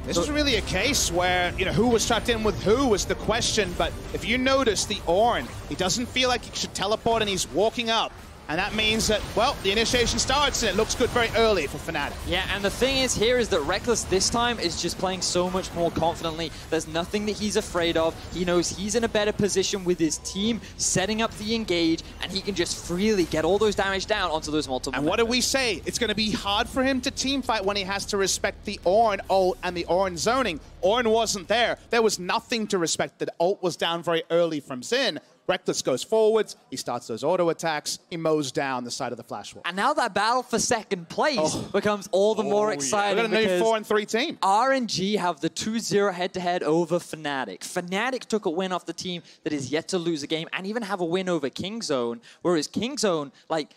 This is really a case where, you know, who was trapped in with who was the question, but if you notice the Ornn, he doesn't feel like he should teleport and he's walking up. And that means that, well, the initiation starts and it looks good very early for Fnatic. Yeah, and the thing is here is that Reckless this time is just playing so much more confidently. There's nothing that he's afraid of. He knows he's in a better position with his team, setting up the engage, and he can just freely get all those damage down onto those multiple And what do we say? It's going to be hard for him to team fight when he has to respect the Ornn ult and the Ornn zoning. Ornn wasn't there. There was nothing to respect. The ult was down very early from Xin. Reckless goes forwards, he starts those auto attacks, he mows down the side of the Flash Wolf. And now that battle for second place becomes all the more exciting. We're going to need 4-3 team. RNG have the 2-0 head-to-head over Fnatic. Fnatic took a win off the team that is yet to lose a game and even have a win over Kingzone, whereas Kingzone, like,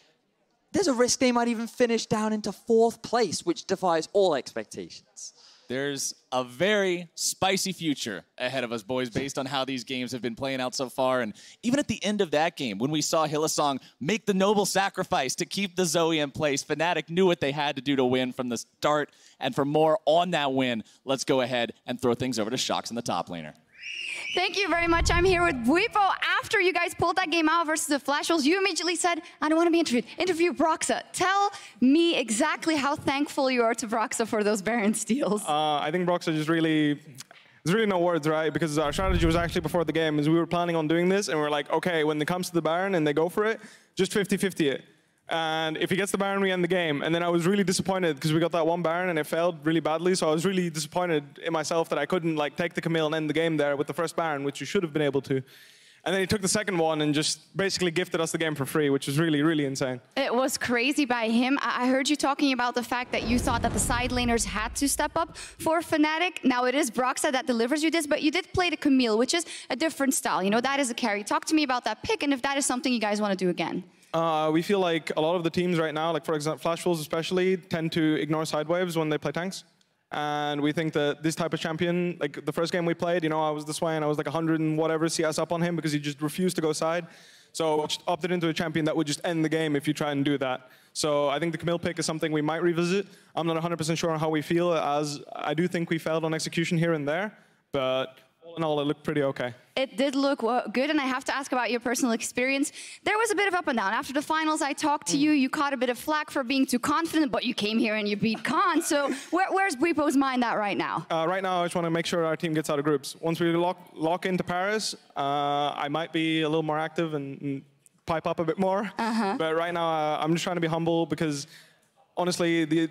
there's a risk they might even finish down into 4th place, which defies all expectations. There's a very spicy future ahead of us, boys, based on how these games have been playing out so far. And even at the end of that game, when we saw Hylissang make the noble sacrifice to keep the Zoe in place, Fnatic knew what they had to do to win from the start. And for more on that win, let's go ahead and throw things over to Shox in the top laner. Thank you very much. I'm here with Buipo. After you guys pulled that game out versus the Flash Wolves, you immediately said, I don't want to be interviewed. Interview Broxa. Tell me exactly how thankful you are to Broxa for those Baron steals. I think Broxa just really... There's really no words, right? Because our strategy was actually before the game is we were planning on doing this, and we're like, okay, when it comes to the Baron and they go for it, just 50-50 it. And if he gets the Baron, we end the game. And then I was really disappointed because we got that one Baron and it failed really badly. So I was really disappointed in myself that I couldn't like take the Camille and end the game there with the first Baron, which you should have been able to. And then he took the second one and just basically gifted us the game for free, which was really, really insane. It was crazy by him. I heard you talking about the fact that you thought that the side laners had to step up for Fnatic. Now it is Broxa that delivers you this, but you did play the Camille, which is a different style. You know, that is a carry. Talk to me about that pick and if that is something you guys want to do again. We feel like a lot of the teams right now, like for example, Flash Wolves especially, tend to ignore side waves when they play tanks. And we think that this type of champion, like the first game we played, you know, I was this way and I was like 100 and whatever CS up on him because he just refused to go side. So opted into a champion that would just end the game if you try and do that. So I think the Camille pick is something we might revisit. I'm not 100% sure on how we feel, as I do think we failed on execution here and there. But all in all, it looked pretty okay. It did look good, and I have to ask about your personal experience. There was a bit of up and down. After the finals, I talked to you. You caught a bit of flack for being too confident, but you came here and you beat Khan. So where's Buipo's mind at right now? Right now, I just want to make sure our team gets out of groups. Once we lock into Paris, I might be a little more active and pipe up a bit more. But right now, I'm just trying to be humble because, honestly,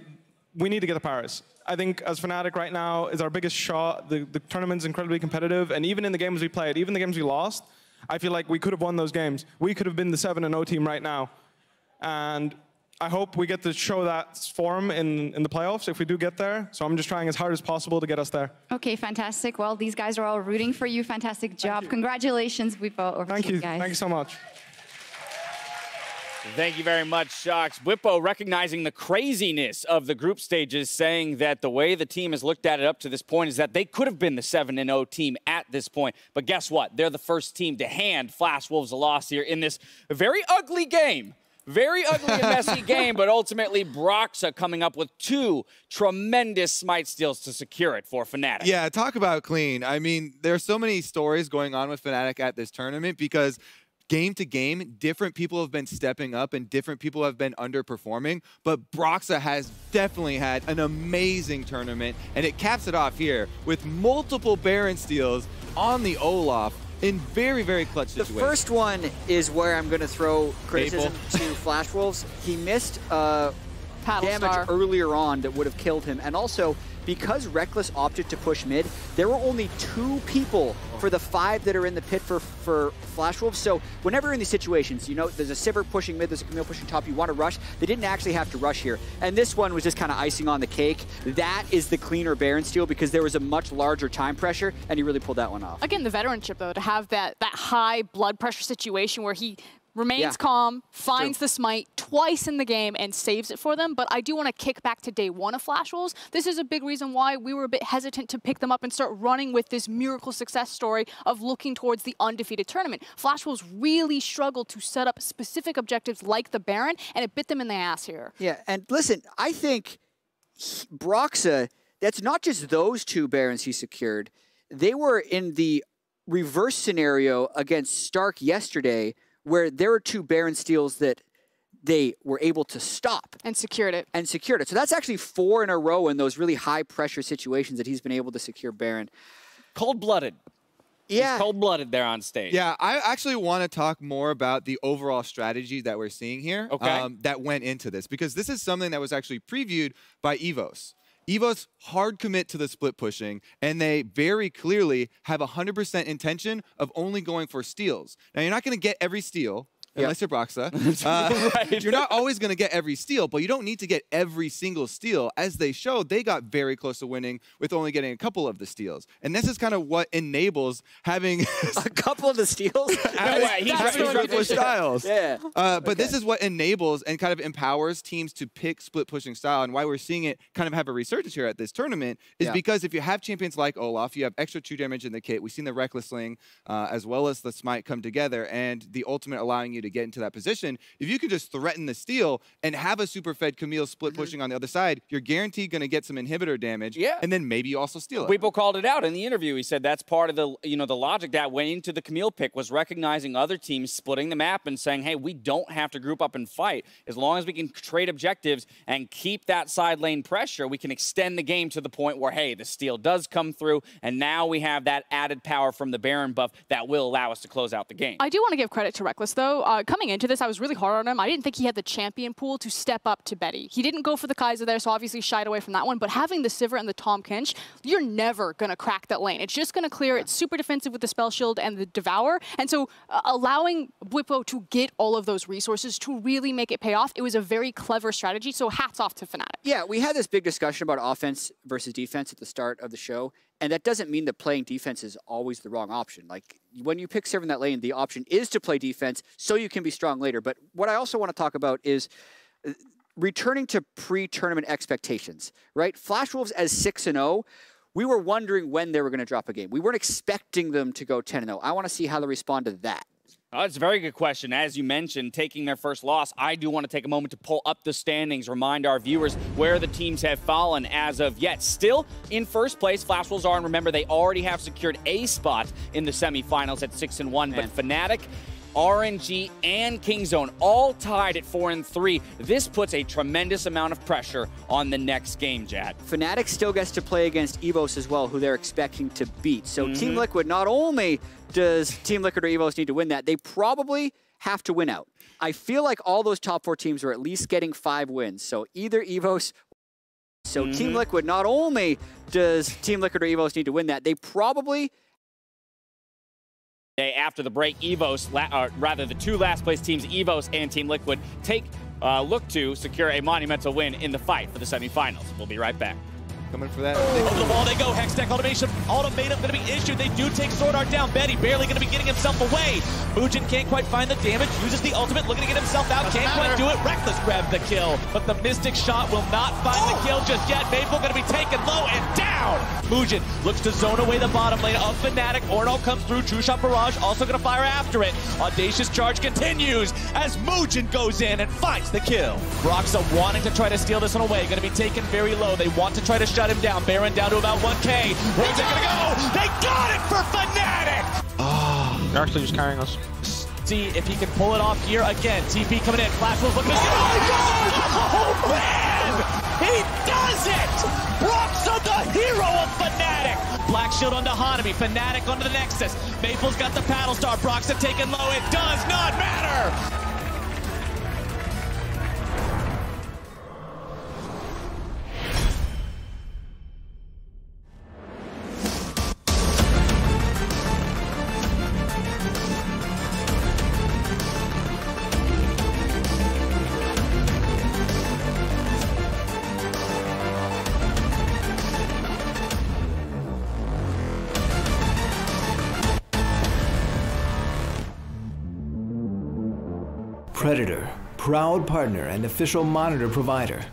we need to get to Paris. I think as Fnatic right now is our biggest shot. The tournament's incredibly competitive, and even in the games we played, even the games we lost, I feel like we could have won those games. We could have been the 7-0 team right now. And I hope we get to show that form in the playoffs if we do get there. So I'm just trying as hard as possible to get us there. Okay, fantastic. Well, these guys are all rooting for you. Fantastic job. Congratulations, Buipo. Over Thank to you. Guys. Thank you so much. Thank you very much, Shocks. Buipo recognizing the craziness of the group stages, saying that the way the team has looked at it up to this point is that they could have been the 7-0 team at this point. But guess what? They're the first team to hand Flash Wolves a loss here in this very ugly game. Very ugly and messy game, but ultimately Broxa coming up with 2 tremendous smite steals to secure it for Fnatic. Yeah, talk about clean. I mean, there are so many stories going on with Fnatic at this tournament because game to game, different people have been stepping up and different people have been underperforming, but Broxa has definitely had an amazing tournament, and it caps it off here with multiple Baron steals on the Olaf in very, very clutch situations. The first one is where I'm going to throw criticism to Flash Wolves. He missed damage earlier on that would have killed him, and also because Reckless opted to push mid, there were only 2 people for the 5 that are in the pit for Flash Wolves. So whenever you're in these situations, you know, there's a Sivir pushing mid, there's a Camille pushing top, you want to rush. They didn't actually have to rush here. And this one was just kind of icing on the cake. That is the cleaner Baron steal because there was a much larger time pressure, and he really pulled that one off. Again, the veteranship, though, to have that high blood pressure situation where he remains calm, finds the smite twice in the game, and saves it for them. But I do want to kick back to day 1 of Flash Wolves. This is a big reason why we were a bit hesitant to pick them up and start running with this miracle success story of looking towards the undefeated tournament. Flash Wolves really struggled to set up specific objectives like the Baron, and it bit them in the ass here. Yeah, and listen, I think Broxa, that's not just those 2 Barons he secured. They were in the reverse scenario against Stark yesterday, where there were 2 Baron steals that they were able to stop. And secured it. So that's actually 4 in a row in those really high-pressure situations that he's been able to secure Baron. Cold-blooded. Yeah. He's cold-blooded there on stage. Yeah, I actually want to talk more about the overall strategy that we're seeing here that went into this, because this is something that was actually previewed by EVOS. EVOS hard commit to the split pushing, and they very clearly have 100% intention of only going for steals. Now, you're not going to get every steal, unless you're Broxa. You're not always going to get every steal, but you don't need to get every single steal. As they showed, they got very close to winning with only getting a couple of the steals. And this is kind of what enables having a couple of the steals? Reckless styles. Yeah. But this is what enables and kind of empowers teams to pick split pushing style. And why we're seeing it kind of have a resurgence here at this tournament is because if you have champions like Olaf, you have extra 2 damage in the kit. We've seen the Reckless Sling as well as the Smite come together, and the ultimate allowing you to get into that position. If you can just threaten the steal and have a super fed Camille split pushing on the other side, you're guaranteed going to get some inhibitor damage. Yeah. And then maybe you also steal it. Weepo called it out in the interview. He said that's part of the, the logic that went into the Camille pick was recognizing other teams splitting the map and saying, hey, we don't have to group up and fight. As long as we can trade objectives and keep that side lane pressure, we can extend the game to the point where, hey, the steal does come through, and now we have that added power from the Baron buff that will allow us to close out the game. I do want to give credit to Reckless, though. Coming into this, I was really hard on him. I didn't think he had the champion pool to step up to Betty. He didn't go for the Kaiser there, so obviously shied away from that one. But having the Sivir and the Tahm Kench, you're never going to crack that lane. It's just going to clear. It's super defensive with the Spell Shield and the Devour. And so allowing Bwipo to get all of those resources to really make it pay off, it was a very clever strategy. So hats off to Fnatic. Yeah, we had this big discussion about offense versus defense at the start of the show. And that doesn't mean that playing defense is always the wrong option. Like, when you pick Sivir in that lane, the option is to play defense so you can be strong later. But what I also want to talk about is returning to pre-tournament expectations, right? Flash Wolves as 6-0, we were wondering when they were going to drop a game. We weren't expecting them to go 10-0. I want to see how they respond to that. That's a very good question. As you mentioned, taking their first loss, I do want to take a moment to pull up the standings, remind our viewers where the teams have fallen as of yet. Still in first place, Flash Wolves are, and remember, they already have secured a spot in the semifinals at 6-1, but Fnatic, RNG, and Kingzone all tied at 4-3. This puts a tremendous amount of pressure on the next game, Jad. Fnatic still gets to play against EVOS as well, who they're expecting to beat. So Team Liquid, not only does Team Liquid or EVOS need to win that, they probably have to win out. I feel like all those top 4 teams are at least getting 5 wins. So either EVOS... So Team Liquid, not only does Team Liquid or EVOS need to win that, they probably... After the break, EVOS, rather the 2 last place teams, EVOS and Team Liquid, look to secure a monumental win in the fight for the semifinals. We'll be right back. Coming for that. Over the wall they go. Hextech ultimatum going to be issued. They do take Sword Art down. Betty barely going to be getting himself away. Mugen can't quite find the damage. Uses the ultimate, looking to get himself out. Can't quite do it. Reckless grabs the kill, but the Mystic shot will not find the kill just yet. Maple going to be taken low and down. Mugen looks to zone away the bottom lane of Fnatic. Ornal comes through. True Shot Barrage also going to fire after it. Audacious Charge continues as Mugen goes in and finds the kill. Broxa wanting to try to steal this one away. Going to be taken very low. They want to try to shut him down. Baron down to about 1K. Where's it gonna go? They got it for Fnatic! Oh, they're actually just carrying us. See if he can pull it off here again. TP coming in. Flash Wolves looking to see. Oh man! He does it! Broxa, the hero of Fnatic! Black Shield onto Hanami. Fnatic onto the Nexus. Maple's got the Paddle Star. Broxa taken low. It does not matter! Predator, proud partner and official monitor provider.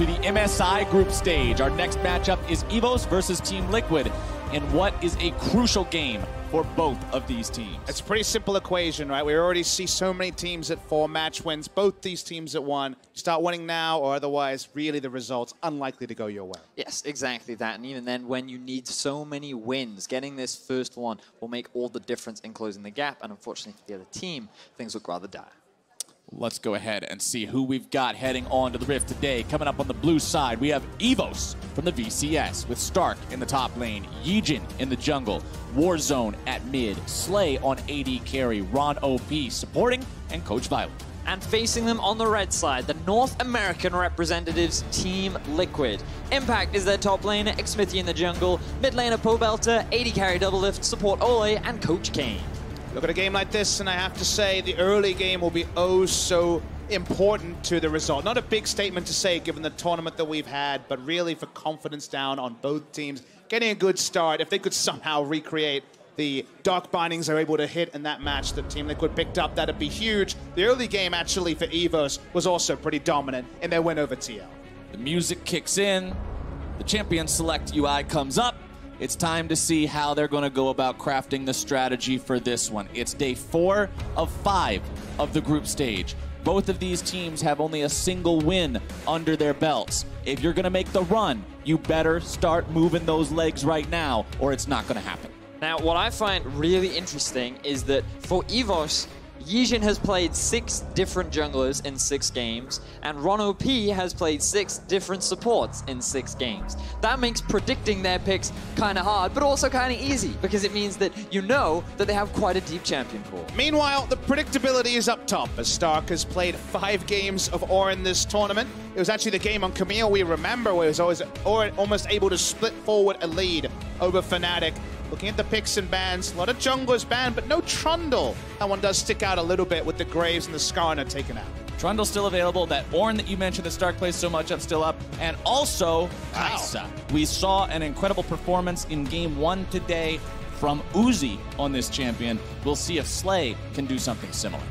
to the MSI group stage. Our next matchup is EVOS versus Team Liquid in what is a crucial game for both of these teams. It's a pretty simple equation, right? We already see so many teams at 4 match wins. Both these teams at 1. Start winning now, or otherwise, really the results unlikely to go your way. Yes, exactly that. And even then, when you need so many wins, getting this first one will make all the difference in closing the gap. And unfortunately for the other team, things look rather dire. Let's go ahead and see who we've got heading on to the Rift today. Coming up on the blue side, we have EVOS from the VCS with Stark in the top lane, Yijin in the jungle, Warzone at mid, Slay on AD carry, Ron OP supporting, and Coach Violet. And facing them on the red side, the North American representatives, Team Liquid. Impact is their top laner, Xmithy in the jungle, mid laner Pobelter, AD carry double lift, support Ole, and Coach Kane. Look at a game like this, and I have to say the early game will be oh so important to the result. Not a big statement to say given the tournament that we've had, but really for confidence down on both teams. Getting a good start, if they could somehow recreate the dark bindings they're able to hit in that match that Team Liquid picked up, that'd be huge. The early game actually for EVOS was also pretty dominant in their win over TL. The music kicks in, the champion select UI comes up. It's time to see how they're going to go about crafting the strategy for this one. It's day 4 of 5 of the group stage. Both of these teams have only a single win under their belts. If you're going to make the run, you better start moving those legs right now, or it's not going to happen. Now, what I find really interesting is that for EVOS, Yijin has played 6 different junglers in 6 games, and Ron OP has played 6 different supports in 6 games. That makes predicting their picks kind of hard, but also kind of easy, because it means that you know that they have quite a deep champion pool. Meanwhile, the predictability is up top, as Stark has played 5 games of Orin this tournament. It was actually the game on Camille we remember, where he was always almost able to split forward a lead over Fnatic. Looking at the picks and bans, a lot of junglers banned, but no Trundle. That one does stick out a little bit with the Graves and the Skarner taken out. Trundle's still available. That Ornn that you mentioned that Stark plays so much up, still up. And also, Kai'Sa. We saw an incredible performance in Game 1 today from Uzi on this champion. We'll see if Slay can do something similar.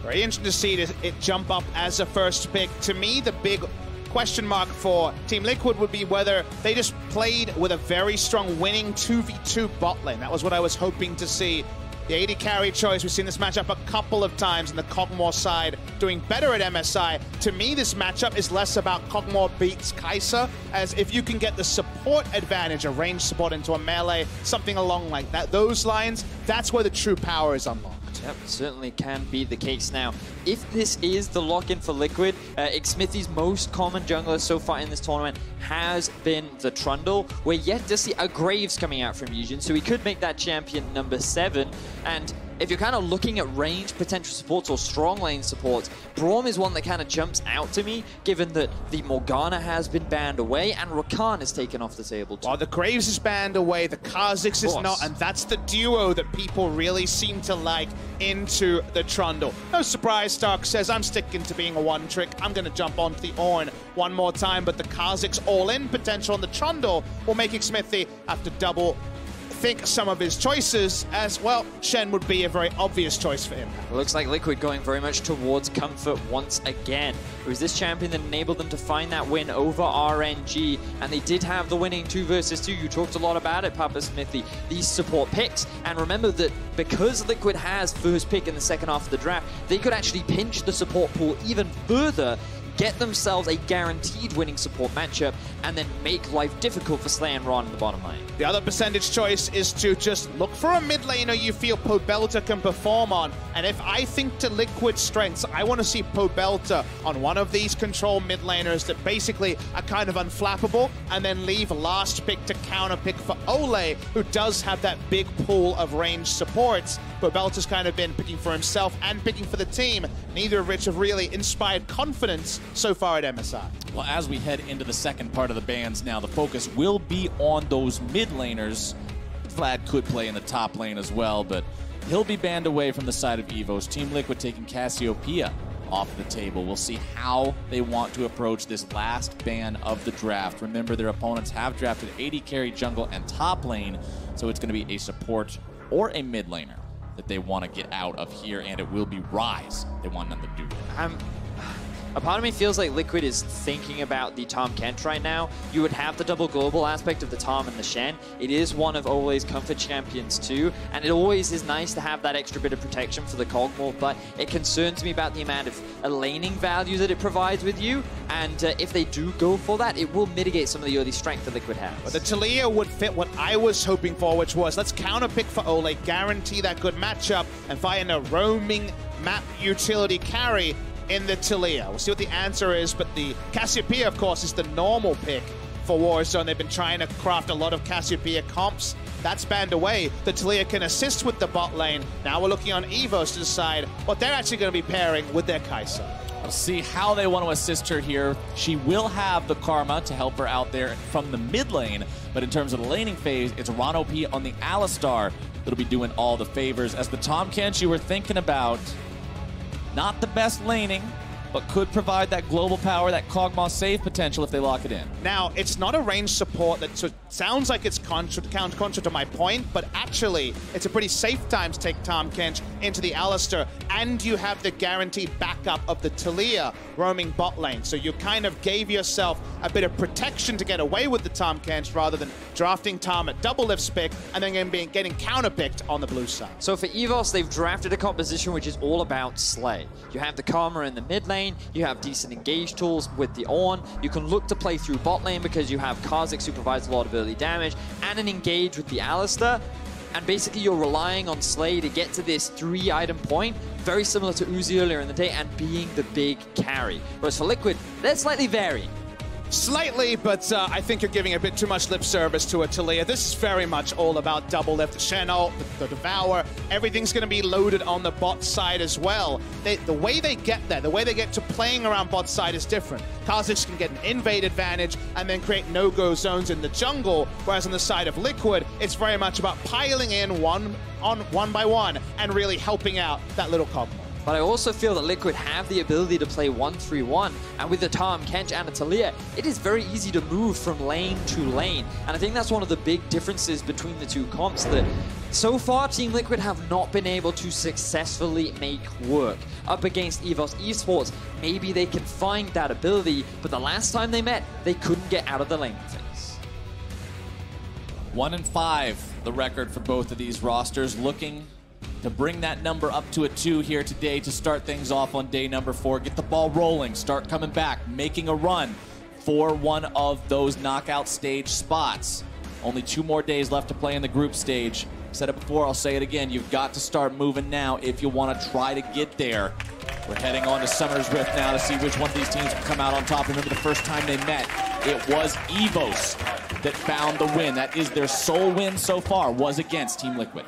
Very interesting to see it jump up as a first pick. To me, the big question mark for Team Liquid would be whether they just played with a very strong winning 2v2 bot lane. That was what I was hoping to see. The AD carry choice, we've seen this matchup a couple of times, and the Kog'Maw side doing better at MSI. To me, this matchup is less about Kog'Maw beats Kai'Sa, as if you can get the support advantage, a range support into a melee, something along like that, those lines, that's where the true power is unlocked. Yep, certainly can be the case now. If this is the lock-in for Liquid, Xmithy's most common jungler so far in this tournament has been the Trundle. We're yet to see a Graves coming out from Yijin, so he could make that champion number 7. And if you're kind of looking at range potential supports or strong lane supports, Braum is one that kind of jumps out to me, given that the Morgana has been banned away and Rakan is taken off the table too. While the Graves is banned away, the Kha'Zix is not, and that's the duo that people really seem to like into the Trundle. No surprise, Stark says, I'm sticking to being a one-trick. I'm going to jump onto the Ornn one more time, but the Kha'Zix all-in potential on the Trundle will make Xmithy have to double think some of his choices, as well, Shen would be a very obvious choice for him. It looks like Liquid going very much towards comfort once again. It was this champion that enabled them to find that win over RNG, and they did have the winning 2 versus 2. You talked a lot about it, Papa Smithy, these support picks. And remember that because Liquid has first pick in the second half of the draft, they could actually pinch the support pool even further, get themselves a guaranteed winning support matchup, and then make life difficult for Slay and Ron in the bottom lane. The other percentage choice is to just look for a mid laner you feel Pobelter can perform on. And if I think to Liquid strengths, I want to see Pobelter on one of these control mid laners that basically are kind of unflappable, and then leave last pick to counter pick for Ole, who does have that big pool of range supports. Pobelter's kind of been picking for himself and picking for the team, neither of which have really inspired confidence so far at MSI. Well, as we head into the second part of the bans now, the focus will be on those mid laners. Vlad could play in the top lane as well, but he'll be banned away from the side of EVOS. Team Liquid taking Cassiopeia off the table. We'll see how they want to approach this last ban of the draft. Remember, their opponents have drafted AD carry, jungle, and top lane, so it's going to be a support or a mid laner that they want to get out of here, and it will be Ryze they want them to do. A part of me feels like Liquid is thinking about the Tahm Kench right now. You would have the double global aspect of the Tahm and the Shen. It is one of Ole's comfort champions too, and it always is nice to have that extra bit of protection for the Kog'Maw, but it concerns me about the amount of laning value that it provides with you, and if they do go for that, it will mitigate some of the early strength that Liquid has. But the Taliyah would fit what I was hoping for, which was let's counterpick for Ole, guarantee that good matchup, and find a roaming map utility carry in the Taliyah. We'll see what the answer is, but the Cassiopeia, of course, is the normal pick for Warzone. They've been trying to craft a lot of Cassiopeia comps. That's banned away. The Taliyah can assist with the bot lane. Now we're looking on Evos to decide what they're actually going to be pairing with their Kai'Sa. We'll see how they want to assist her here. She will have the Karma to help her out there from the mid lane, but in terms of the laning phase, it's Ron OP on the Alistar that'll be doing all the favors. As the Tahm Kench you were thinking about, not the best laning, but could provide that global power, that Kog'Maw save potential if they lock it in. Now, it's not a ranged support that sounds like it's contra to my point, but actually, it's a pretty safe time to take Tahm Kench into the Alistar, and you have the guaranteed backup of the Taliyah roaming bot lane. So you kind of gave yourself a bit of protection to get away with the Tahm Kench rather than drafting Tahm at double lift pick and then getting counterpicked on the blue side. So for Evos, they've drafted a composition which is all about Slay. You have the Karma in the mid lane, you have decent engage tools with the Ornn, you can look to play through bot lane because you have Kha'Zix who provides a lot of early damage, and an engage with the Alistar, and basically you're relying on Slay to get to this 3-item point, very similar to Uzi earlier in the day, and being the big carry. Whereas for Liquid, they're slightly varied. Slightly, but I think you're giving a bit too much lip service to a Taliyah. This is very much all about double lift, the Shen ult, the Devour. Everything's going to be loaded on the bot side as well. The way they get there, the way they get to playing around bot side is different. Kha'Zix can get an invade advantage and then create no-go zones in the jungle, whereas on the side of Liquid, it's very much about piling in one by one and really helping out that little Kog'Maw. But I also feel that Liquid have the ability to play 1-3-1, and with the Tahm Kench and a Taliyah, it is very easy to move from lane to lane. And I think that's one of the big differences between the two comps, that so far Team Liquid have not been able to successfully make work. Up against Evos Esports, maybe they can find that ability, but the last time they met, they couldn't get out of the lane phase. 1-5, the record for both of these rosters, looking to bring that number up to a 2 here today to start things off on day number 4. Get the ball rolling, start coming back, making a run for one of those knockout stage spots. Only 2 more days left to play in the group stage. Said it before, I'll say it again. You've got to start moving now if you want to try to get there. We're heading on to Summer's Rift now to see which one of these teams can come out on top. Remember the first time they met, it was Evos that found the win. That is their sole win so far, was against Team Liquid.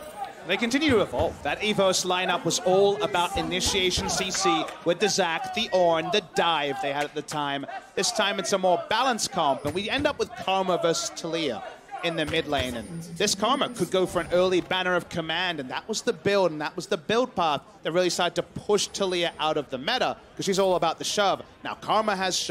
They continue to evolve. That Evos lineup was all about initiation CC with the Zac, the Ornn, the dive they had at the time. This time it's a more balanced comp, and we end up with Karma versus Taliyah in the mid lane. And this Karma could go for an early banner of command, and that was the build, and that was the build path that really started to push Taliyah out of the meta, because she's all about the shove. Now Karma has shove.